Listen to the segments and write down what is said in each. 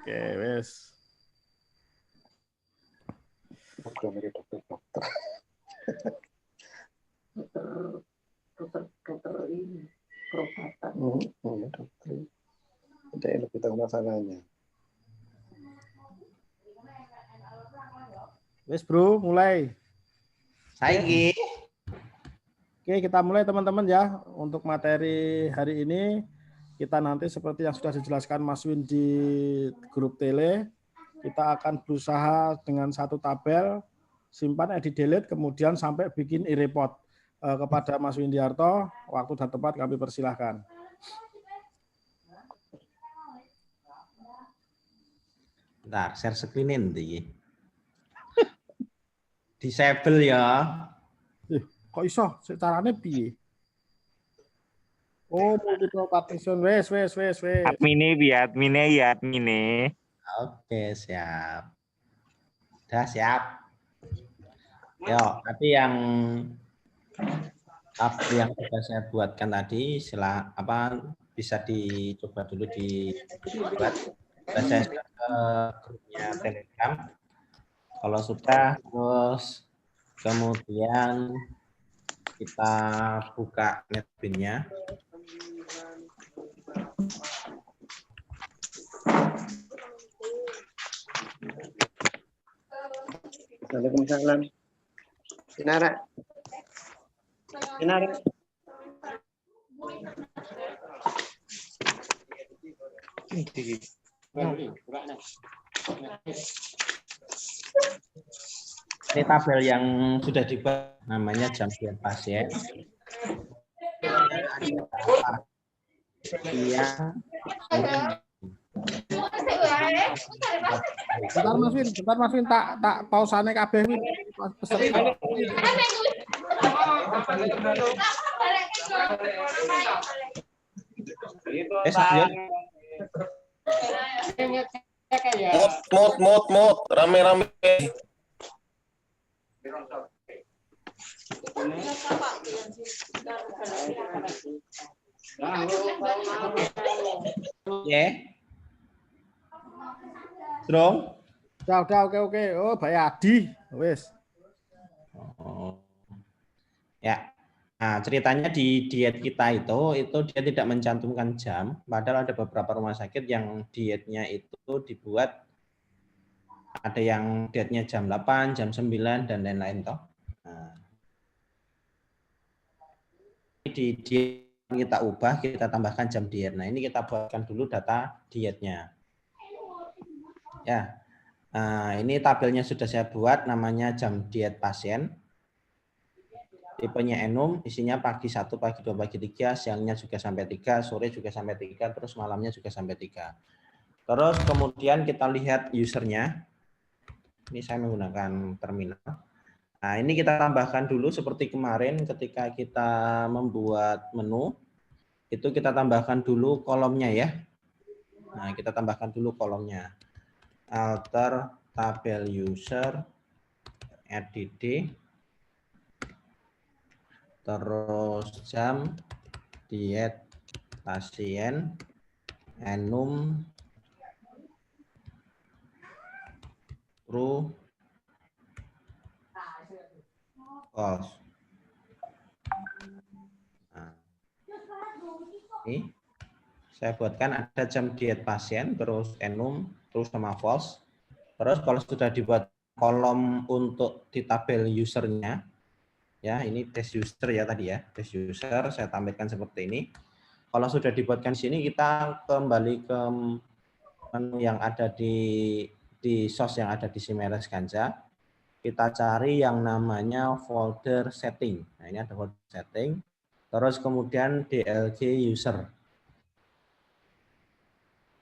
Oke, wes. Dokter ini perobatan. Dokter. Ada lebih tahu masalahnya. Wes bro, mulai. Saiki. Oke, kita mulai teman-teman ya. Untuk materi hari ini, kita nanti seperti yang sudah dijelaskan Mas Win di grup tele, kita akan berusaha dengan satu tabel, simpan, edit, delete, kemudian sampai bikin e-report. Kepada Mas Windiarto, waktu dan tempat kami persilahkan. Bentar, share screen nanti. Disable ya. Kok iso? Caranya piye? Oh, multiple partition. Wes. Admine ya admine. Oke, siap. Udah siap. Yo, tapi yang sudah saya buatkan tadi bisa dicoba dulu dibuat. Saya share ke grupnya Telegram. Kalau sudah, terus kemudian kita buka netbin-nya. Waalaikumsalam. Sinara. Ini tabel yang sudah dibuat, namanya jam diet pasien. Bentar Mas Win, tak pausane kabeh Win. Mut, rame-rame. Ya. Strong. Udah, oke. Oh, Baik Adi. Wes. Oh. Ya. Nah, ceritanya di diet kita itu dia tidak mencantumkan jam, padahal ada beberapa rumah sakit yang dietnya itu dibuat ada yang dietnya jam 8, jam 9 dan lain-lain toh. Nah, di diet kita ubah, kita tambahkan jam diet. Nah, ini kita buatkan dulu data dietnya. Ya. Nah, ini tabelnya sudah saya buat, namanya jam diet pasien. Tipenya enum, isinya pagi 1, pagi 2, pagi 3, siangnya juga sampai 3, sore juga sampai 3, terus malamnya juga sampai 3. Terus kemudian kita lihat usernya. Ini saya menggunakan terminal. Nah, ini kita tambahkan dulu seperti kemarin ketika kita membuat menu. Itu kita tambahkan dulu kolomnya ya. Nah, kita tambahkan dulu kolomnya. Alter tabel user, add, terus jam diet pasien, enum, true, false. Nah, ini saya buatkan ada jam diet pasien, terus enum, terus sama false. Terus kalau sudah dibuat kolom untuk di tabel usernya, ya ini test user ya tadi ya, test user saya tampilkan seperti ini. Kalau sudah dibuatkan di sini, kita kembali ke menu yang ada di source yang ada di Simeres Ganja. Kita cari yang namanya folder setting. Nah, ini ada folder setting. Terus kemudian DLG user.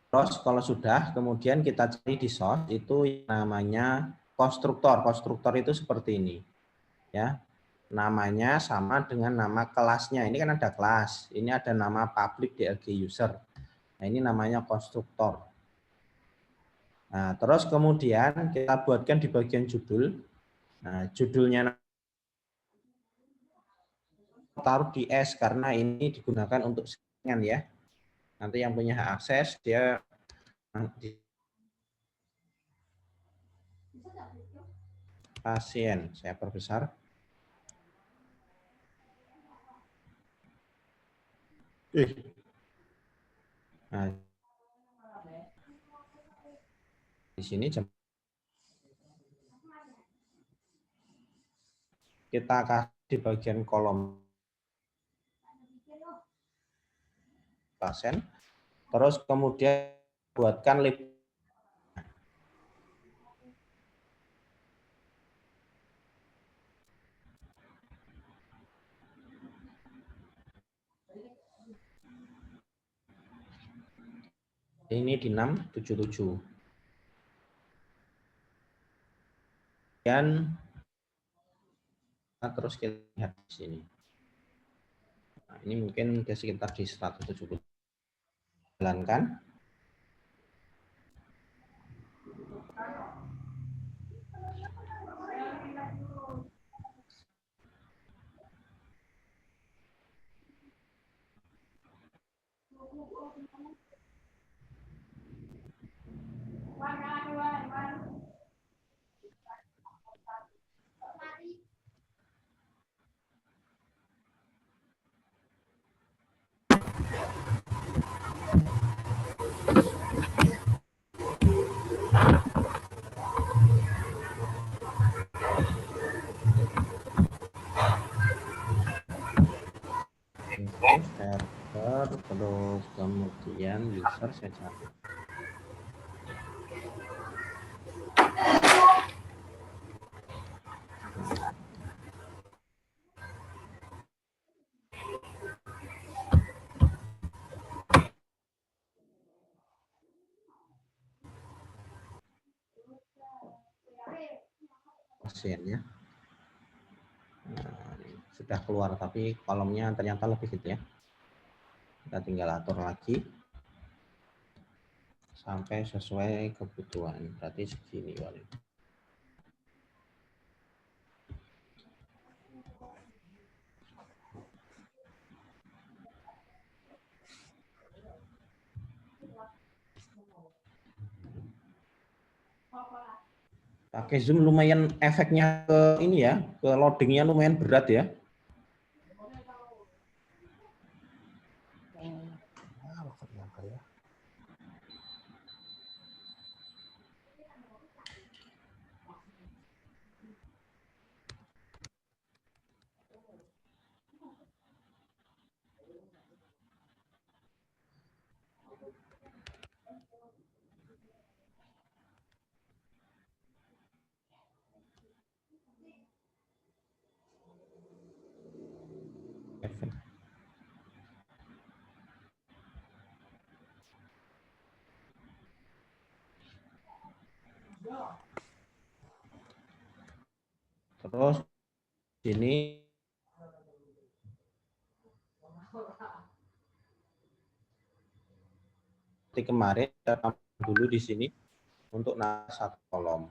Terus kalau sudah, kemudian kita cari di source itu namanya konstruktor. Konstruktor itu seperti ini. Ya. Namanya sama dengan nama kelasnya. Ini kan ada kelas. Ini ada nama public DLG user. Nah, ini namanya konstruktor. Nah, terus kemudian kita buatkan di bagian judul. Nah, judulnya taruh di S karena ini digunakan untuk settingan ya. Nanti yang punya hak akses dia pasien. Saya perbesar. Nah, di sini kita kasih bagian kolom pasien, terus kemudian buatkan label. Ini di 677. Dan terus kita lihat di sini. Nah, ini mungkin sekitar di 170. Jalankan. Server, terus kemudian user saya cari. Pasiennya. Nah, sudah keluar tapi kolomnya ternyata lebih gitu ya. Kita tinggal atur lagi sampai sesuai kebutuhan. Berarti segini wali. Pakai Zoom lumayan efeknya ke ini ya, ke loadingnya lumayan berat ya. Efek. Terus sini seperti kemarin kita tambah dulu di sini untuk satu kolom.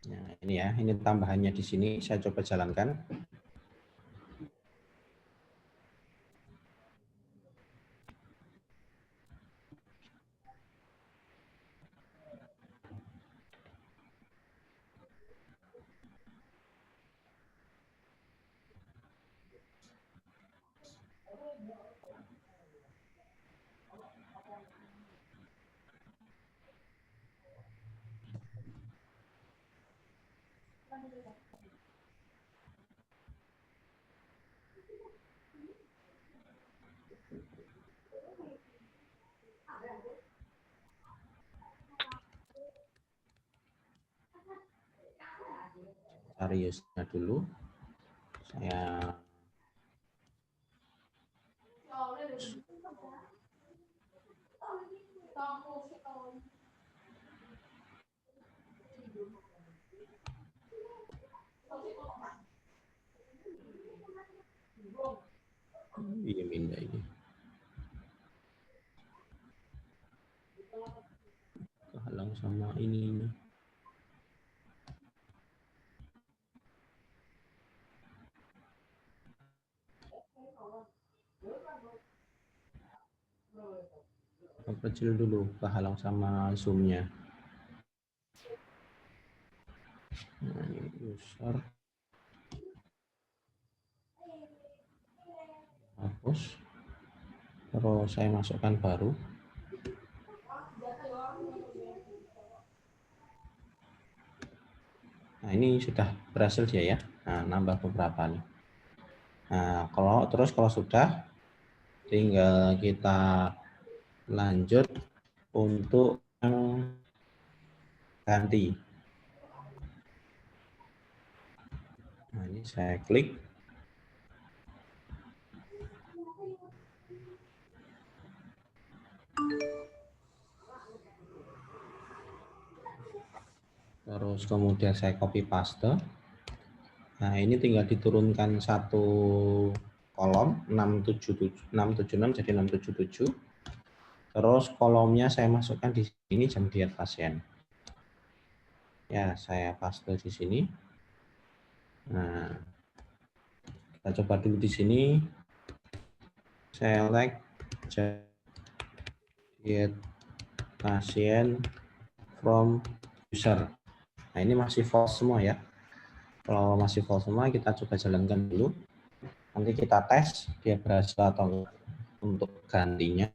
Nah, ini ya, ini tambahannya di sini saya coba jalankan. Cari usernya dulu. Saya ini minta ini. Kehalang sama ininya. Kecil dulu, kehalang sama zoom-nya. Nah, ini user. Hapus. Terus saya masukkan baru. Nah, ini sudah berhasil dia ya. Nah, nambah beberapa nih. Nah, kalau sudah, tinggal kita lanjut untuk yang ganti. Nah, ini saya klik. Terus kemudian saya copy paste. Nah, ini tinggal diturunkan satu kolom 676 jadi 677. Terus kolomnya saya masukkan di sini jam diet pasien. Ya, saya paste di sini. Nah, kita coba dulu di sini. Select jam diet pasien from user. Nah, ini masih false semua ya. Kalau masih false semua, kita coba jalankan dulu. Nanti kita tes dia berhasil atau enggak untuk gantinya.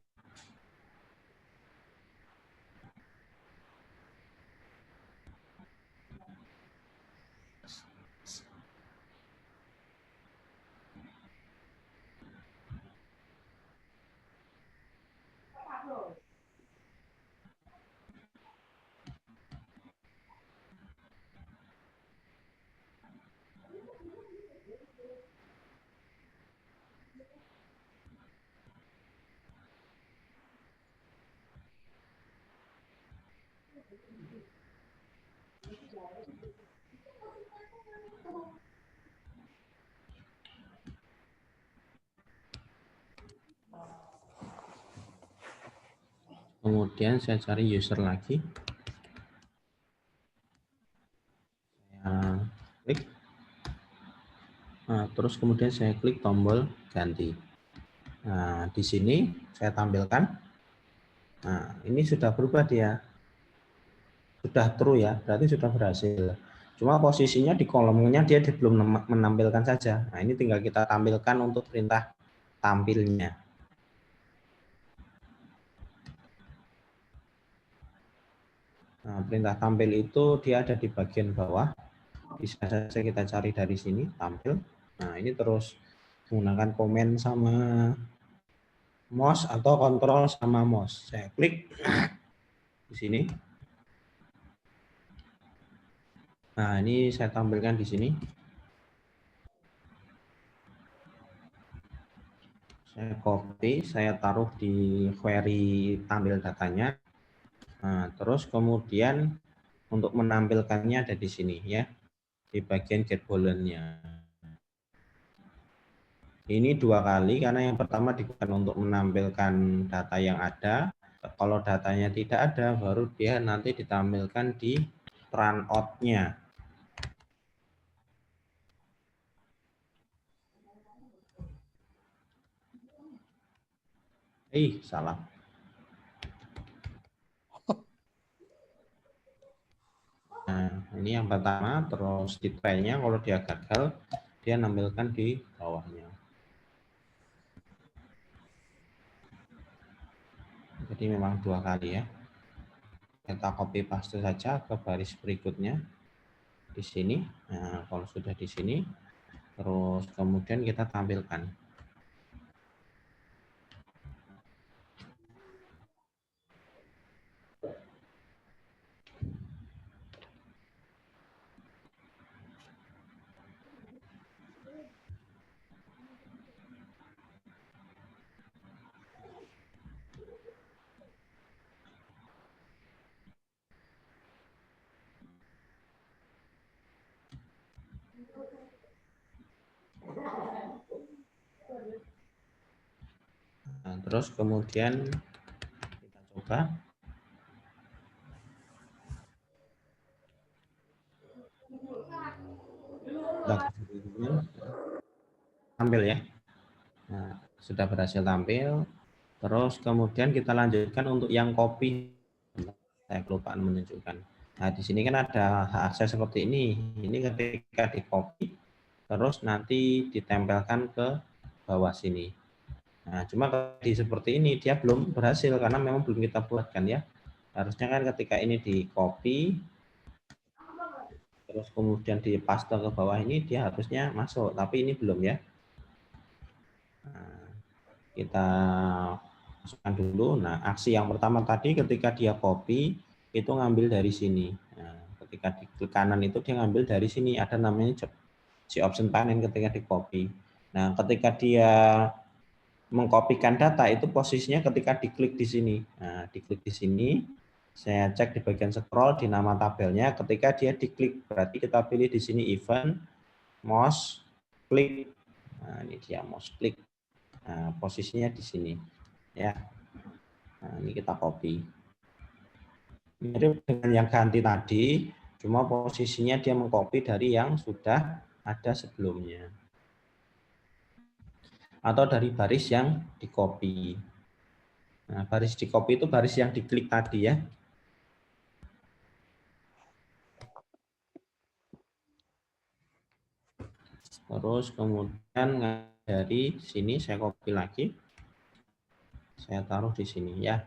Kemudian saya cari user lagi. Saya klik. Nah, terus kemudian saya klik tombol ganti. Nah, di sini saya tampilkan. Nah, ini sudah berubah dia. Sudah true ya, berarti sudah berhasil. Cuma posisinya di kolomnya dia belum menampilkan saja. Nah, ini tinggal kita tampilkan untuk perintah tampilnya. Nah, perintah tampil itu dia ada di bagian bawah. Bisa saja kita cari dari sini, tampil. Nah, ini terus menggunakan komen sama mouse atau kontrol sama mouse. Saya klik di sini. Nah, ini saya tampilkan di sini. Saya copy, saya taruh di query tampil datanya. Nah, terus kemudian untuk menampilkannya ada di sini ya, di bagian get boolean-nya. Ini 2 kali karena yang pertama digunakan untuk menampilkan data yang ada. Kalau datanya tidak ada, baru dia nanti ditampilkan di run out-nya. Salah. Nah, ini yang pertama, terus di try-nya kalau dia gagal, dia nampilkan di bawahnya. Jadi memang 2 kali ya. Kita copy paste saja ke baris berikutnya di sini. Nah, kalau sudah di sini, terus kemudian kita tampilkan. Nah, terus kemudian kita coba. Tampil ya. Nah, sudah berhasil tampil. Terus kemudian kita lanjutkan untuk yang copy. Saya kelupaan menunjukkan. Nah, di sini kan ada hak akses seperti ini. Ini ketika di copy, terus nanti ditempelkan ke bawah sini. Nah, cuma di seperti ini dia belum berhasil karena memang belum kita buatkan ya. Harusnya kan ketika ini di copy, terus kemudian di paste ke bawah ini dia harusnya masuk, tapi ini belum ya. Nah, kita masukkan dulu. Nah, aksi yang pertama tadi ketika dia copy itu ngambil dari sini. Nah, ketika di klik kanan itu dia ngambil dari sini, ada namanya option panen ketika di copy. Nah, ketika dia mengkopikan data itu posisinya ketika diklik di sini. Nah, diklik di sini, saya cek di bagian scroll di nama tabelnya. Ketika dia diklik, berarti kita pilih di sini event, mouse, klik. Nah, ini dia mouse klik. Nah, posisinya di sini, ya. Nah, ini kita copy. Mirip dengan yang ganti tadi, cuma posisinya dia mengcopy dari yang sudah ada sebelumnya. Atau dari baris yang di copy. Nah, baris di copy itu baris yang diklik tadi ya. Terus kemudian dari sini saya copy lagi. Saya taruh di sini ya.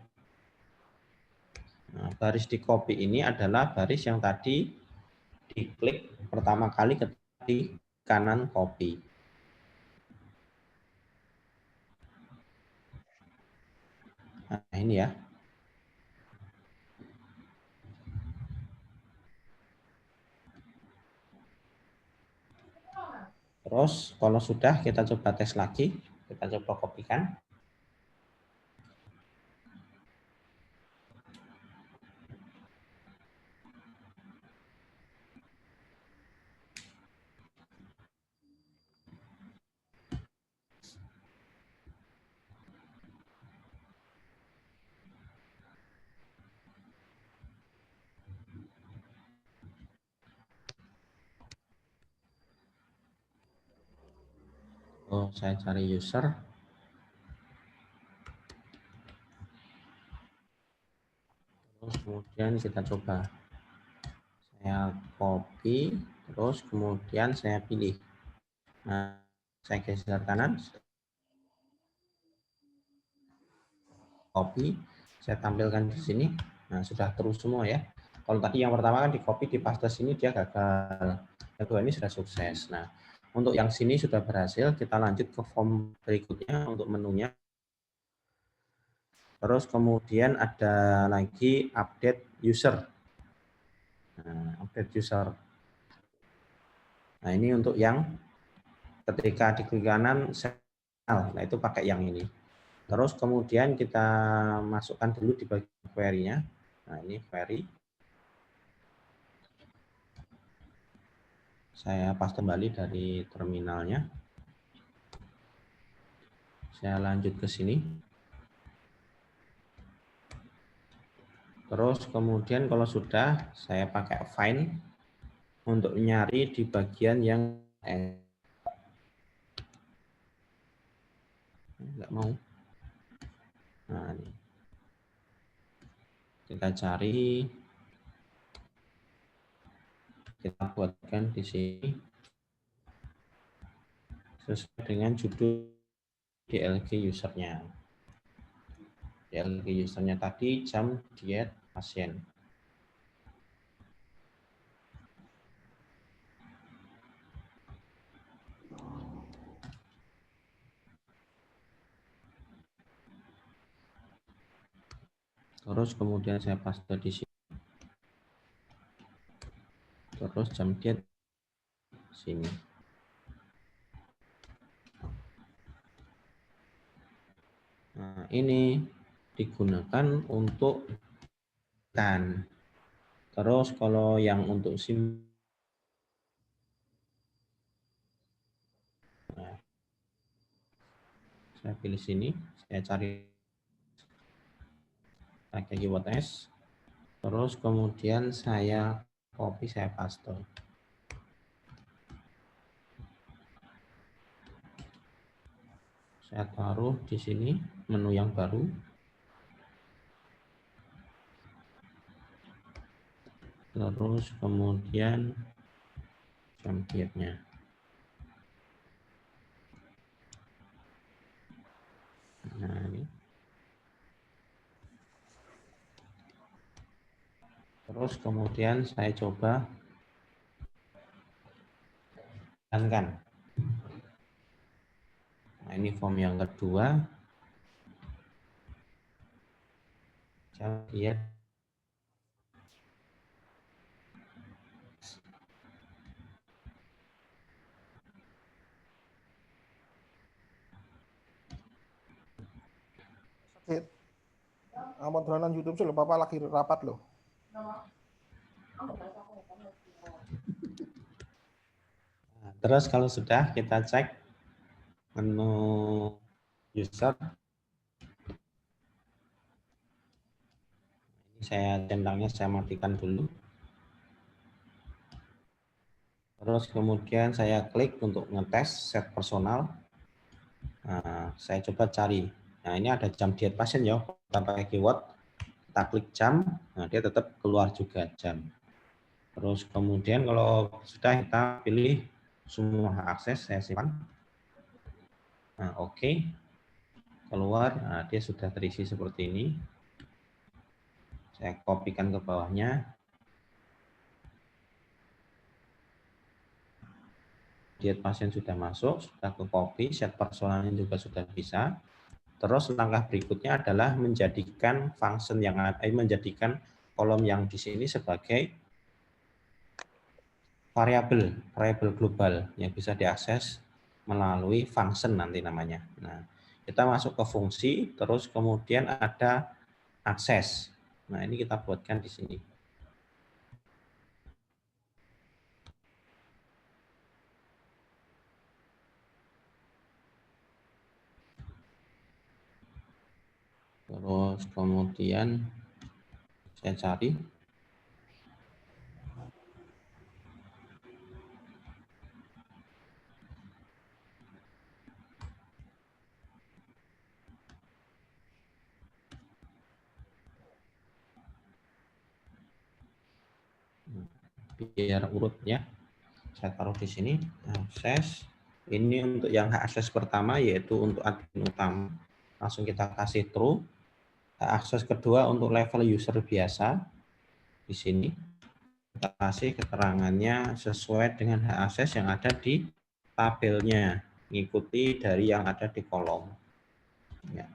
Nah, baris di copy ini adalah baris yang tadi diklik pertama kali ketika di kanan copy. Nah, ini ya. Terus kalau sudah kita coba tes lagi, kita coba kopikan. Oh, saya cari user. Terus kemudian kita coba. Saya copy, terus kemudian saya pilih. Nah, saya geser kanan, copy, saya tampilkan di sini. Nah, sudah terus semua ya. Kalau tadi yang pertama kan di copy di paste sini dia gagal. Yang kedua ini sudah sukses. Nah, untuk yang sini sudah berhasil, kita lanjut ke form berikutnya untuk menunya. Terus kemudian ada lagi update user. Nah, update user. Nah, ini untuk yang ketika di klik kanan, nah itu pakai yang ini. Terus kemudian kita masukkan dulu di bagian query-nya. Nah, ini query. Saya paste kembali dari terminalnya. Saya lanjut ke sini. Terus kemudian kalau sudah, saya pakai find untuk nyari di bagian yang nggak mau. Nah, ini. Kita cari, kita buatkan di sini sesuai dengan judul DLG usernya. DLG usernya tadi jam diet pasien. Terus kemudian saya paste di sini. Terus jam diet sini. Nah, ini digunakan untuk kan. Terus kalau yang untuk sim, nah, saya pilih sini, saya cari pakai keyword S. Terus kemudian saya copy, saya paste. Saya taruh di sini menu yang baru. terus kemudian jam dietnya. Nah, ini. Terus kemudian saya coba jalankan. Nah, ini form yang kedua. Jam diet. Amat dolanan YouTube sih, Bapak lagi rapat loh. Nah, terus kalau sudah kita cek menu user. Ini saya centangnya saya matikan dulu. Terus kemudian saya klik untuk ngetes set personal. Nah, saya coba cari. Nah, ini ada jam diet pasien ya. Kita pakai keyword, kita klik jam, nah dia tetap keluar juga jam. Terus kemudian kalau sudah kita pilih semua hak akses, saya simpan. Nah, oke. Keluar, nah, dia sudah terisi seperti ini. Saya kopikan ke bawahnya. Diet pasien sudah masuk, sudah ke copy, set personalnya juga sudah bisa. Terus langkah berikutnya adalah menjadikan function yang menjadikan kolom yang di sini sebagai variabel global yang bisa diakses melalui function nanti namanya. Nah, kita masuk ke fungsi, terus kemudian ada akses. Nah, ini kita buatkan di sini. Terus kemudian saya cari. Biar urut ya. Saya taruh di sini. Akses. Ini untuk yang hak akses pertama yaitu untuk admin utama. Langsung kita kasih true. Hak akses kedua untuk level user biasa. Di sini kita kasih keterangannya sesuai dengan hak akses yang ada di tabelnya, mengikuti dari yang ada di kolom. Ya.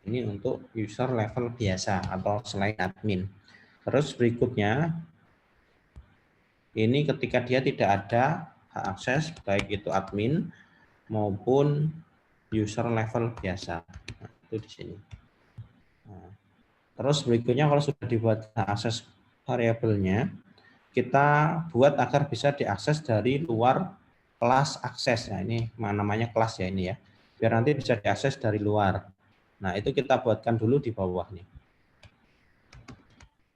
Ini untuk user level biasa atau selain admin. Terus berikutnya, ini ketika dia tidak ada hak akses, baik itu admin maupun user level biasa. Nah, itu di sini. Nah, terus berikutnya kalau sudah dibuat hak akses variabelnya, kita buat agar bisa diakses dari luar kelas akses. Nah, ini namanya kelas ya ini ya. Biar nanti bisa diakses dari luar. Nah, itu kita buatkan dulu di bawah nih.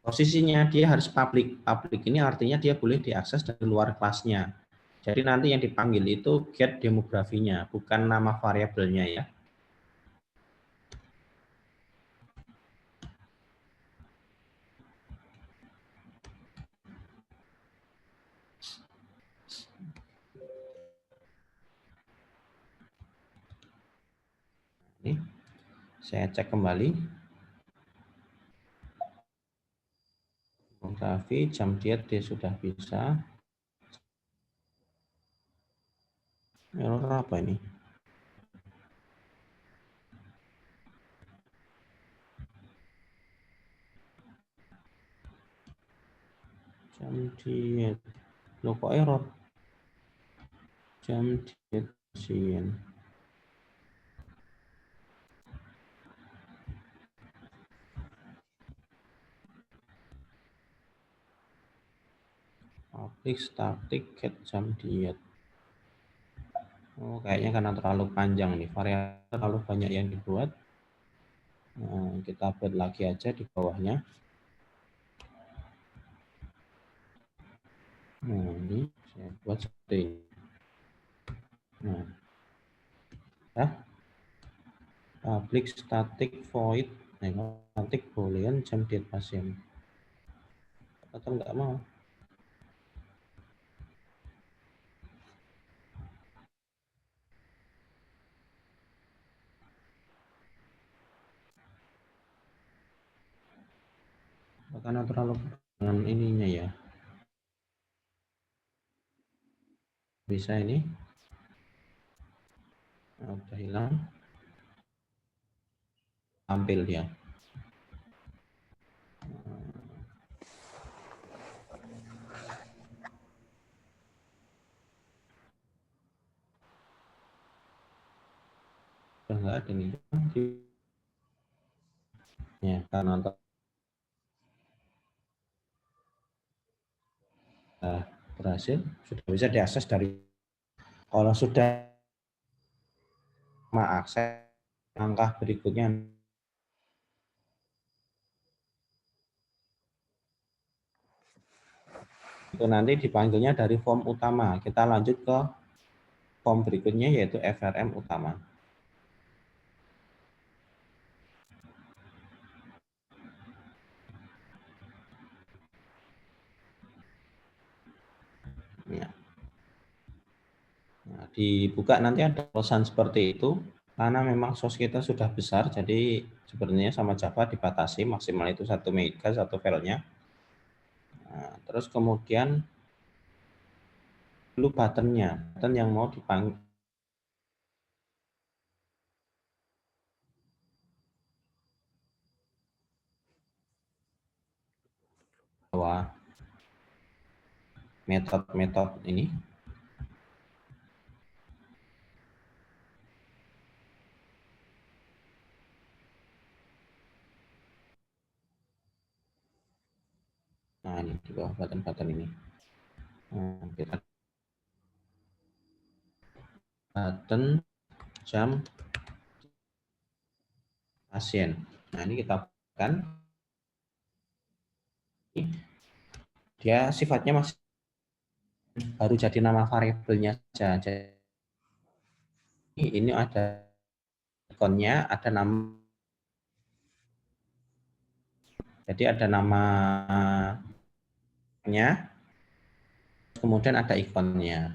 Posisinya dia harus public. Public ini artinya dia boleh diakses dari luar kelasnya. Jadi nanti yang dipanggil itu get demografinya, bukan nama variabelnya ya. Ini saya cek kembali. Demografi, jam diet dia sudah bisa. Error apa ini? Jam diet. Loh kok error? Jam diet pasien. Public static get jam diet. Oh, kayaknya karena terlalu panjang nih, variabel terlalu banyak yang dibuat. Nah, kita buat lagi aja di bawahnya. Nah, ini saya buat seperti ini. Nah, ya. Public static void, static boolean jam diet pasien. atau nggak mau? Karena terlalu dengan ininya ya. Bisa ini. Nah, udah hilang. Tampil dia. Udah nggak ada nih. Ya, karena berhasil, sudah bisa diakses dari. Kalau sudah mengakses langkah berikutnya itu nanti dipanggilnya dari form utama. Kita lanjut ke form berikutnya yaitu FRM utama. Ya. Nah, dibuka nanti ada tulisan seperti itu. Karena memang source kita sudah besar, jadi sebenarnya sama Java dibatasi maksimal itu 1 mega satu filenya. Nah, terus kemudian dulu button-nya, button yang mau dipanggil. Bahwa metode-metode ini nah ini di bawah button-button ini. Nah, kita button jam pasien. Nah, ini kita bukan dia sifatnya masih baru jadi nama variabelnya saja. Jadi ini ada ikonnya, ada nama. Jadi ada namanya, kemudian ada ikonnya.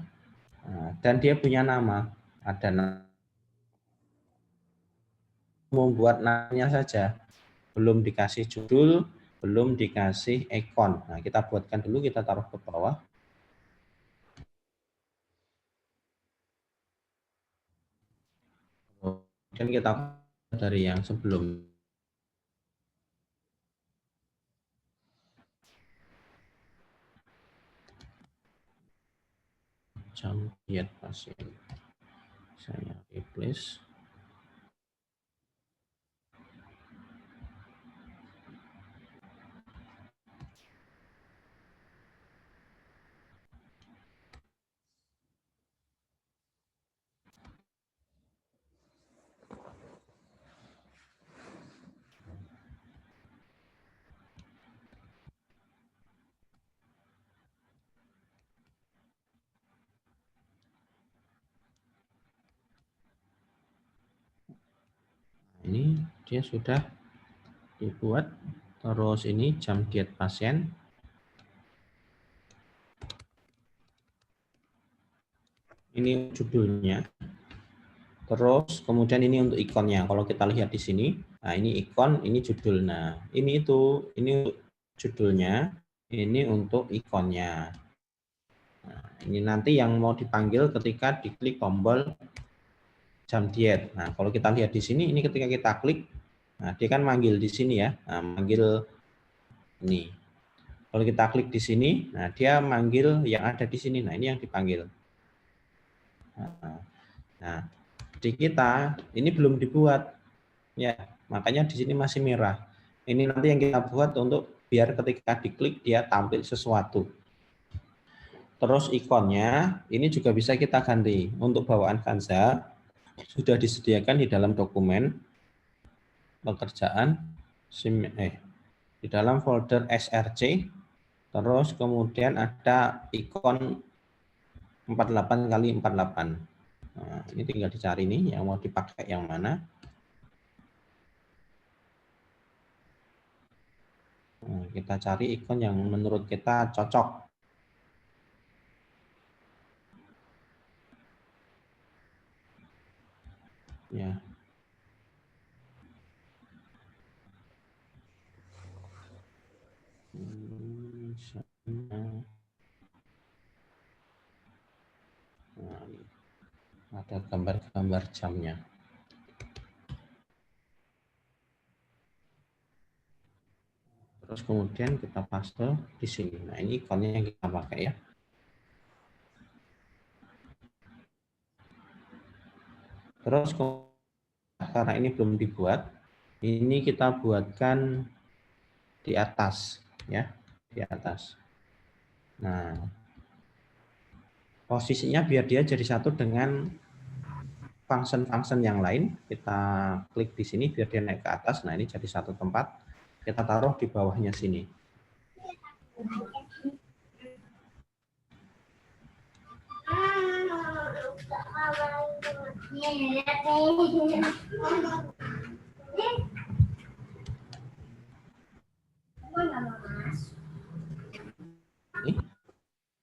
Nah, dan dia punya nama, ada nama. Membuat namanya saja, belum dikasih judul, belum dikasih ikon. Nah, kita buatkan dulu, kita taruh ke bawah. Dan kita dari yang sebelum. Jam diet pasien. Saya replace. Ini dia sudah dibuat. Terus ini jam diet pasien. Ini judulnya. Terus kemudian ini untuk ikonnya. Kalau kita lihat di sini, nah ini ikon, ini judul. Nah, ini untuk judulnya, ini untuk ikonnya. Nah, ini nanti yang mau dipanggil ketika diklik tombol jam diet. Nah, kalau kita lihat di sini, ini ketika kita klik, nah dia kan manggil di sini ya, nah, manggil ini. Kalau kita klik di sini, nah dia manggil yang ada di sini. Nah, ini yang dipanggil. Nah, di kita ini belum dibuat, ya, makanya di sini masih merah. Ini nanti yang kita buat untuk biar ketika diklik dia tampil sesuatu. Terus ikonnya ini juga bisa kita ganti. Untuk bawaan Kanza sudah disediakan di dalam dokumen pekerjaan di dalam folder SRC. Terus kemudian ada ikon 48x48. Nah, ini tinggal dicari nih yang mau dipakai yang mana. Nah, kita cari ikon yang menurut kita cocok. Ya. Nah, ada gambar-gambar jamnya. Terus kemudian kita paste di sini. Nah, ini ikonnya yang kita pakai ya. Terus karena ini belum dibuat, ini kita buatkan di atas ya, di atas. Nah, posisinya biar dia jadi satu dengan function-function yang lain. Kita klik di sini biar dia naik ke atas. Nah, ini jadi satu tempat. Kita taruh di bawahnya sini.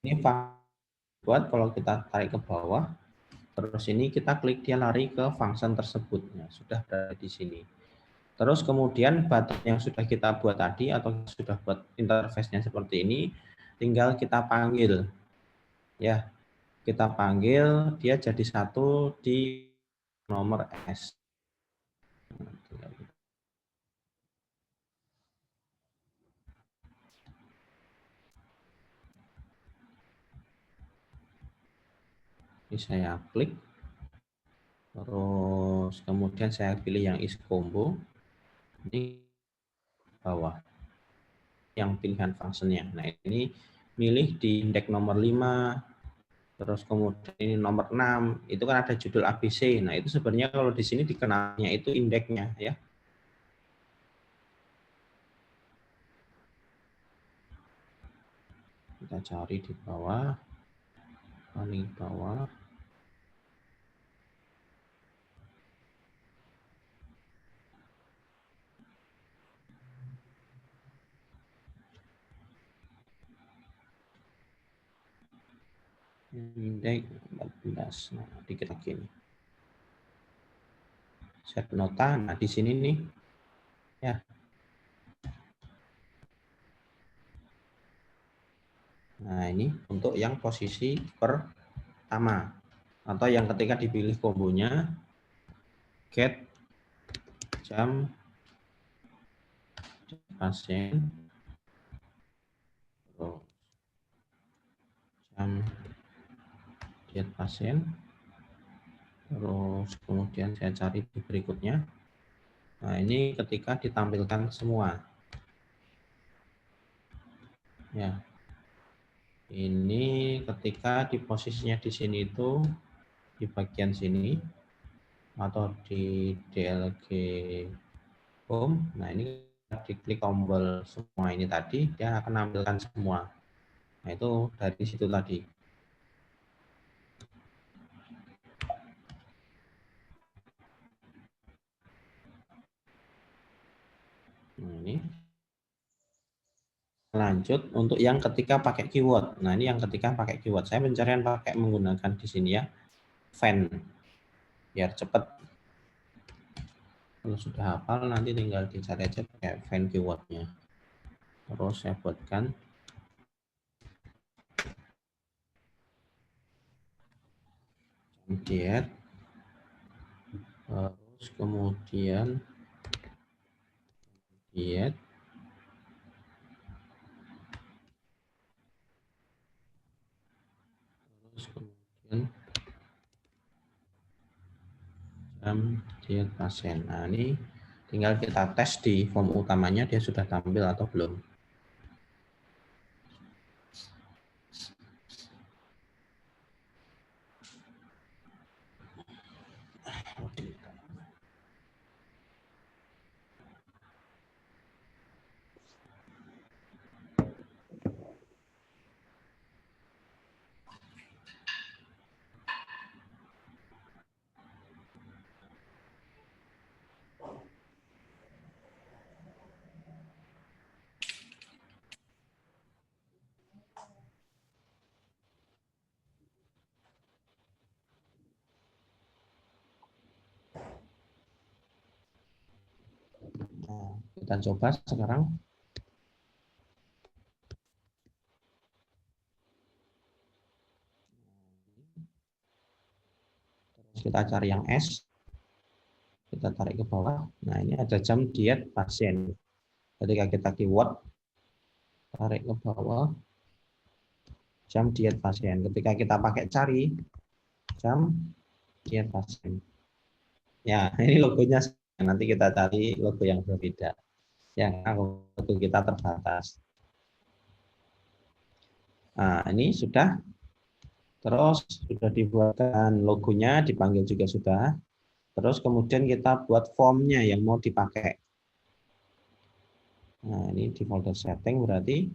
Ini buat kalau kita tarik ke bawah, terus ini kita klik dia lari ke function tersebut. Nah, sudah berada di sini. Terus kemudian button yang sudah kita buat tadi atau sudah buat interface-nya seperti ini, tinggal kita panggil. Ya, kita panggil dia jadi satu di nomor S. Ini saya klik, terus kemudian saya pilih yang is combo, ini bawah, yang pilihan fungsinya. Nah, ini milih di indeks nomor 5, terus kemudian ini nomor 6, itu kan ada judul ABC. Nah, itu sebenarnya kalau di sini dikenalnya itu indeksnya ya. Kita cari di bawah, paling bawah. Indeks 14. Nah, dikit lagi ini. Set nota. Nah, di sini nih ya. Nah, ini untuk yang posisi pertama atau yang ketika dipilih kombonya get jam pasien jam diet pasien, terus kemudian saya cari di berikutnya. Nah, ini ketika ditampilkan semua ya. Ini ketika di posisinya di sini itu di bagian sini atau di DLG home. Nah, ini diklik tombol semua ini tadi dia akan menampilkan semua. Nah, itu dari situ tadi. Nah, ini lanjut untuk yang ketika pakai keyword. Nah, ini yang ketika pakai keyword. Saya pencarian pakai menggunakan di sini ya, fan, biar cepat. Kalau sudah hafal nanti tinggal dicari aja pakai fan keywordnya. Terus saya buatkan diet, terus kemudian diet, terus kemudian jam diet pasien. Nah, ini tinggal kita tes di form utamanya dia sudah tampil atau belum. Kita coba sekarang. Terus kita cari yang S. Kita tarik ke bawah. Nah, ini ada jam diet pasien. Ketika kita keyword, tarik ke bawah, jam diet pasien. Ketika kita pakai cari, jam diet pasien. Ya, ini logonya. Nanti kita cari logo yang berbeda. Yang logo kita terbatas. Nah, ini sudah. Terus sudah dibuatkan logonya, dipanggil juga sudah. Terus kemudian kita buat formnya yang mau dipakai. Nah, ini di folder setting berarti.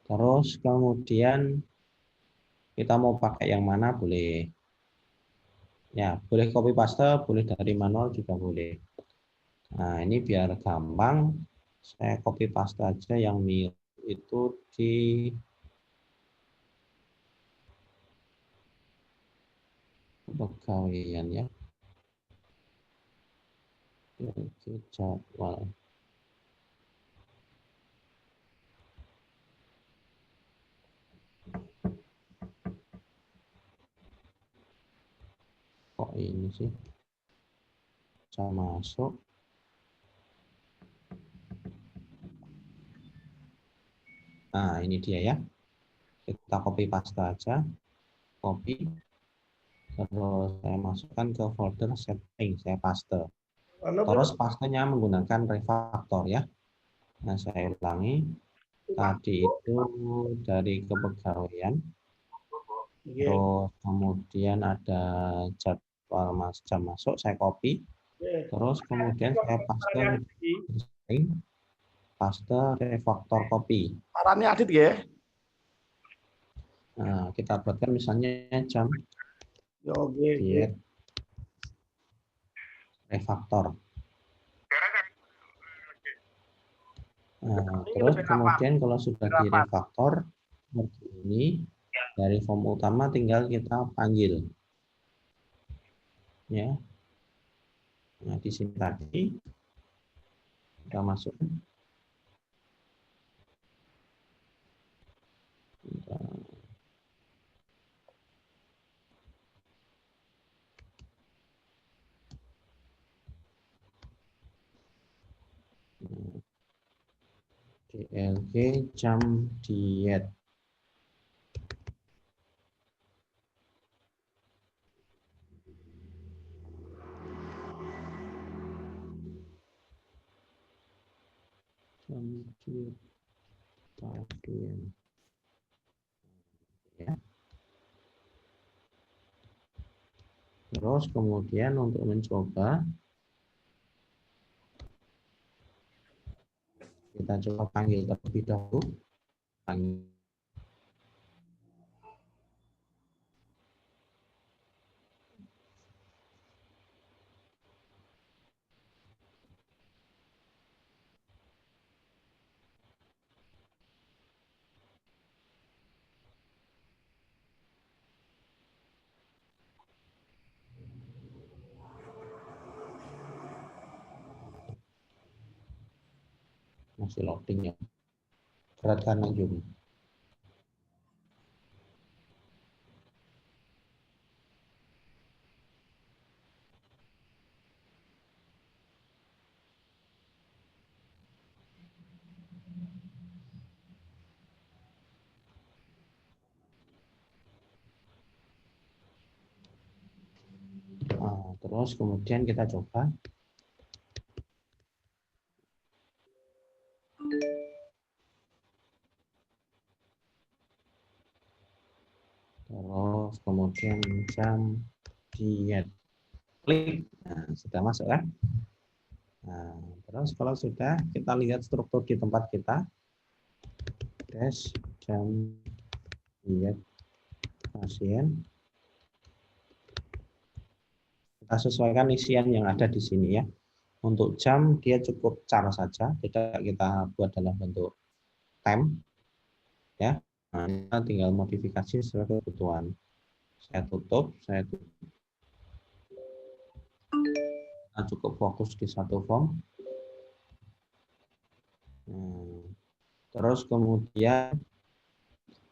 Terus kemudian kita mau pakai yang mana boleh. Ya, boleh copy paste, boleh dari manual juga boleh. Nah, ini biar gampang, saya copy paste aja yang mirip itu di pegawaian ya. Oke, jadwal. Kok ini sih? Saya masuk. Nah, ini dia ya. Kita copy paste aja. Copy. Terus saya masukkan ke folder setting, saya paste. Terus pastenya menggunakan refactor ya. Nah, saya ulangi. Tadi itu dari kepegawaian. Terus kemudian ada jadwal jam masuk, saya copy. Terus kemudian saya paste refactor copy. Sarannya Adit ya. Nah, kita buatkan misalnya jam diet refactor. Nah, terus kemudian kalau sudah di refactor seperti ini, dari form utama tinggal kita panggil. Ya. Nah, di sini tadi kita masuk. DLG jam diet. Jam diet pasien. Ya. Terus kemudian untuk mencoba, kita coba panggil terlebih dahulu. Panggil. Masih loading ya. Berat karena Zoom. Nah, terus kemudian kita coba. Terus kemudian jam diet. Klik. Nah, sudah masuk kan? Nah, terus kalau sudah, kita lihat struktur di tempat kita. Dash jam diet pasien. Kita sesuaikan isian yang ada di sini ya. Untuk jam dia cukup car saja, tidak kita buat dalam bentuk time. Ya, nah, kita tinggal modifikasi sesuai kebutuhan. Saya tutup. Nah, cukup fokus di satu form. Terus kemudian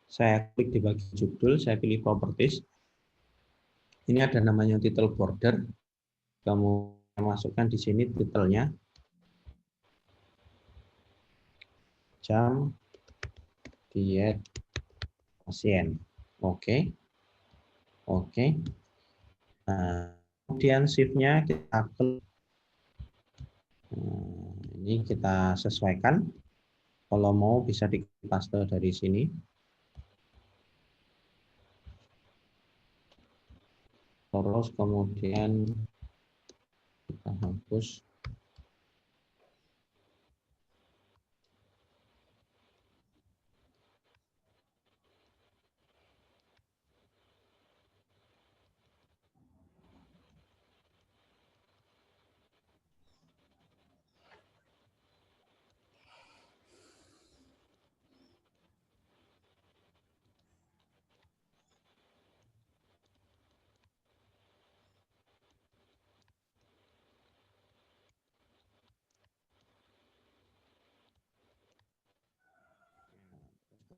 saya klik di bagian judul, saya pilih properties. Ini ada namanya title border. Kemudian masukkan di sini titelnya. Jam diet pasien. Oke. Oke. Nah, kemudian shift-nya kita klik. Ini kita sesuaikan. Kalau mau bisa dipaste dari sini. Terus kemudian kita hapus.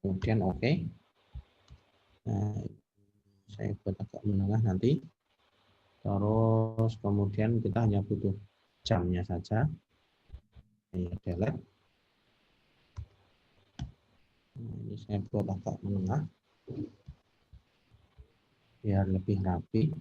Kemudian oke. Nah, saya buat agak menengah nanti. Terus kemudian kita hanya butuh jamnya saja. Ini delete. Nah, ini saya buat agak menengah biar lebih rapi.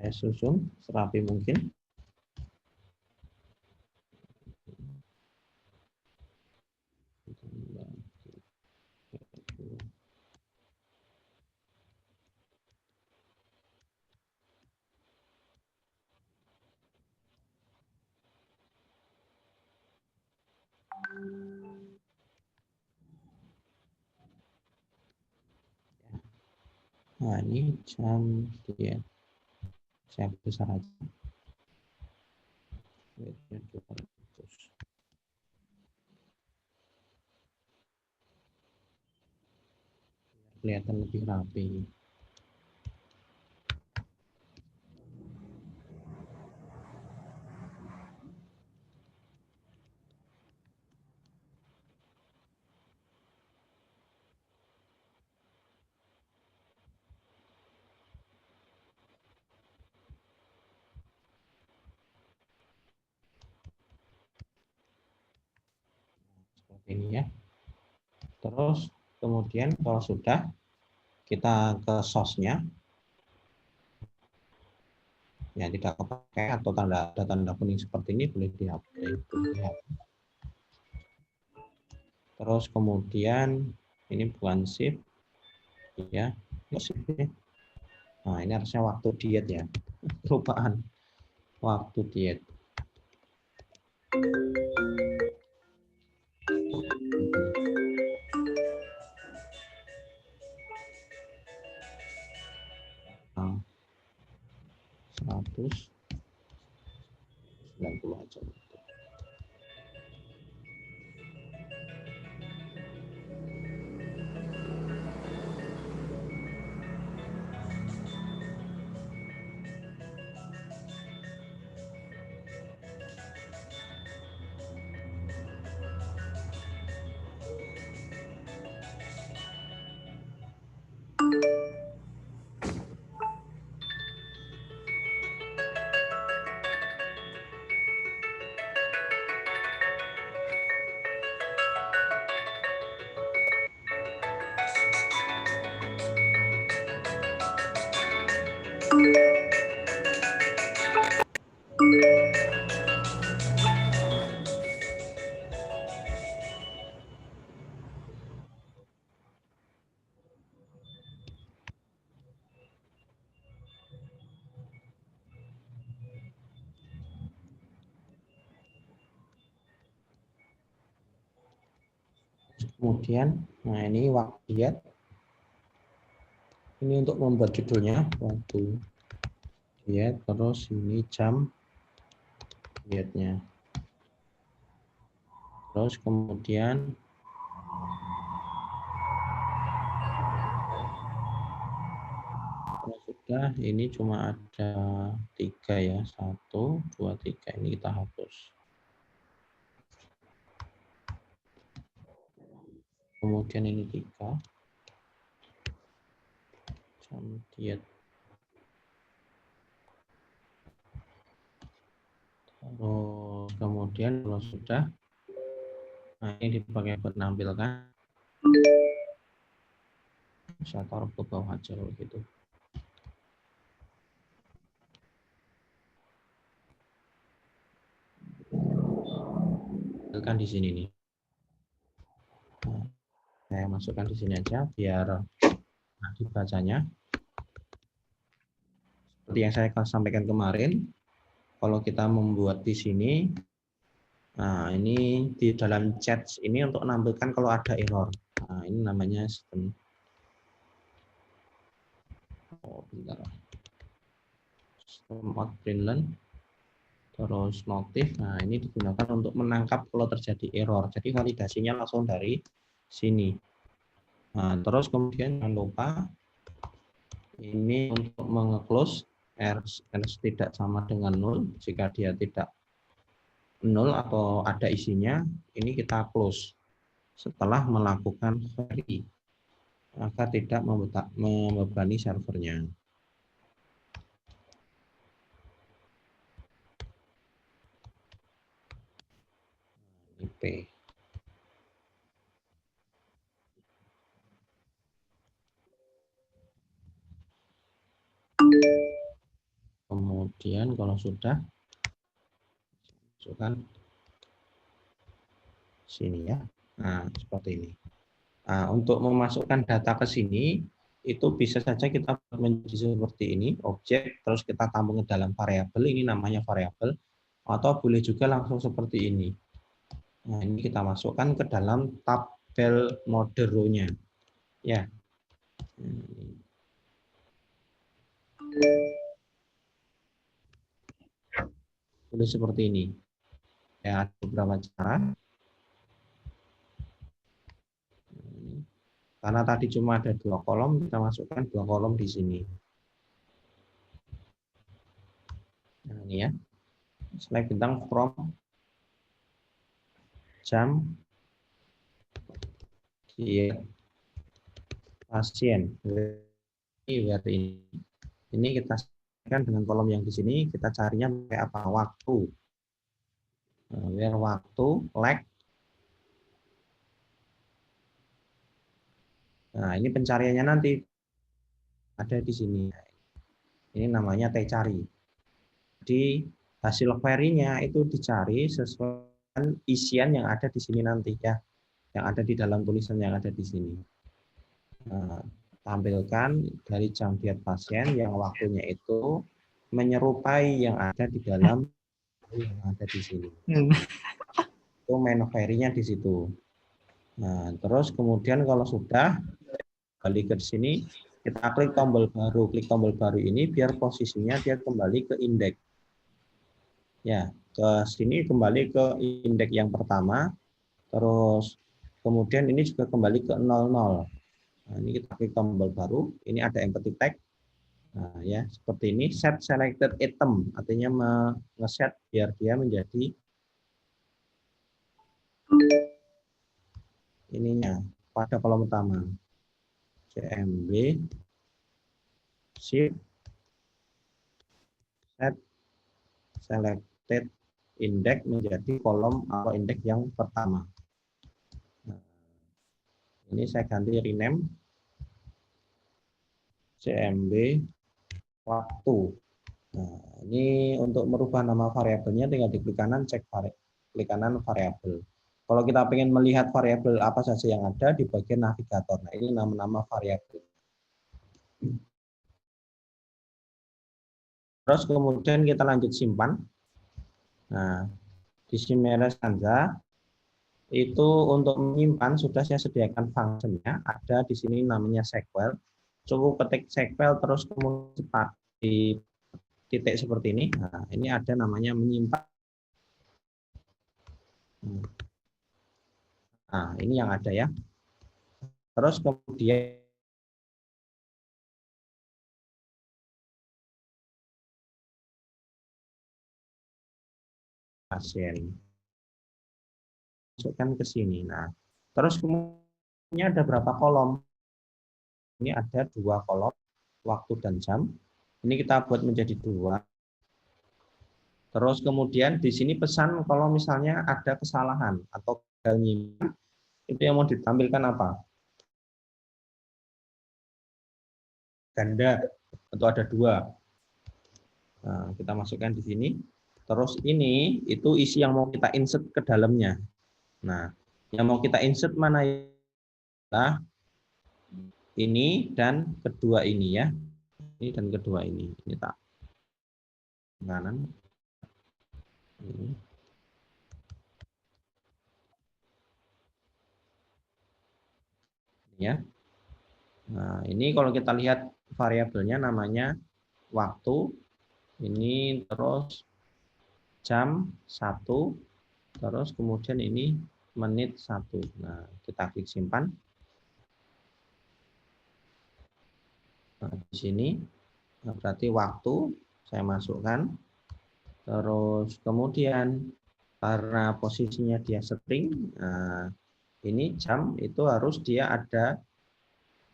Saya susun serapi mungkin. Nah, ini jam dia. Saya besar aja. Kelihatan lebih rapi. Seperti ini ya. Terus kemudian kalau sudah, kita ke source-nya. Ya, tidak kepakai atau ada tanda kuning seperti ini boleh dihapus. Terus kemudian ini bukan shift ya. Nah, ini harusnya waktu diet ya. Kelupaan. Waktu diet. Nah, 190 aja. Kemudian, nah ini waktu diet. Ini untuk membuat judulnya waktu diet, terus ini jam dietnya. Terus kemudian kalau sudah ini cuma ada 3 ya, 1, 2, 3 ini kita hapus. Kemudian ini 3 jam diet. Terus kemudian kalau sudah, nah ini dipakai buat menampilkan. Saya taruh ke bawah aja kalau gitu. Tampilkan di sini nih. Nah, saya masukkan di sini aja biar dibacanya. Seperti yang saya sampaikan kemarin, kalau kita membuat di sini, nah ini di dalam chat ini untuk menampilkan kalau ada error. Nah, ini namanya sistem. Oh, bentar. Sistem outprintlen. Terus notif. Nah, ini digunakan untuk menangkap kalau terjadi error. Jadi validasinya langsung dari sini. Nah, terus kemudian jangan lupa ini untuk menge-close else tidak sama dengan 0. Jika dia tidak 0 atau ada isinya, ini kita close setelah melakukan query agar tidak membebani servernya. IP. Kemudian kalau sudah, masukkan sini ya. Nah, seperti ini. Nah, untuk memasukkan data ke sini, itu bisa saja kita menjadi seperti ini, objek, terus kita tampung ke dalam variabel, ini namanya variabel, atau boleh juga langsung seperti ini. Nah, ini kita masukkan ke dalam tabel mode row-nya. Ya. Boleh seperti ini. Ya, ada beberapa cara. Karena tadi cuma ada 2 kolom, kita masukkan 2 kolom di sini. Nah, ini ya. Select bintang from jam diet pasien. Ini kita sesuaikan dengan kolom yang di sini, kita carinya pakai apa? Waktu. Nah, where waktu, lag. Nah, ini pencariannya nanti ada di sini. Ini namanya T cari. Di hasil query-nya itu dicari sesuai dengan isian yang ada di sini nanti ya, yang ada di dalam tulisan yang ada di sini. Nah, tampilkan dari jam diet pasien yang waktunya itu menyerupai yang ada di dalam yang ada di sini. Itu main query-nya di situ. Nah, terus kemudian kalau sudah balik ke sini, kita klik tombol baru. Klik tombol baru ini biar posisinya dia kembali ke indeks. Ya, ke sini kembali ke indeks yang pertama. Terus kemudian ini juga kembali ke 00. Nah, ini kita klik tombol baru. Ini ada empty tag. Nah, ya, seperti ini set selected item, artinya ngeset biar dia menjadi ininya pada kolom utama. CMB shift set selected index menjadi kolom atau indeks yang pertama. Nah, ini saya ganti rename CMB waktu. Nah, ini untuk merubah nama variabelnya tinggal diklik kanan cek klik kanan variabel. Kalau kita ingin melihat variabel apa saja yang ada di bagian navigator. Nah, ini nama-nama variabel. Terus kemudian kita lanjut simpan. Nah, di Simera Stanza itu untuk menyimpan sudah saya sediakan fungsinya, ada di sini namanya sequel. Cukup ketik sequel terus kemudian di titik seperti ini. Nah, ini ada namanya menyimpan. Nah, ini yang ada ya. Terus kemudian pasien masukkan ke sini. Nah, terus kemudian ada berapa kolom? Ini ada 2 kolom, waktu dan jam. Ini kita buat menjadi 2. Terus kemudian di sini pesan kalau misalnya ada kesalahan atau gagal nyimpan, itu yang mau ditampilkan apa? Ganda atau ada 2. Nah, kita masukkan di sini. Terus ini itu isi yang mau kita insert ke dalamnya. Nah, yang mau kita insert mana ya? Ini dan kedua ini ya. Ini dan kedua ini. Ini tak kanan. Ini. Ya. Nah, ini kalau kita lihat variabelnya namanya waktu. Ini terus jam 1, terus kemudian ini menit 1. Nah, kita klik simpan. Nah, di sini berarti waktu saya masukkan. Terus kemudian karena posisinya dia string, nah, ini jam itu harus dia ada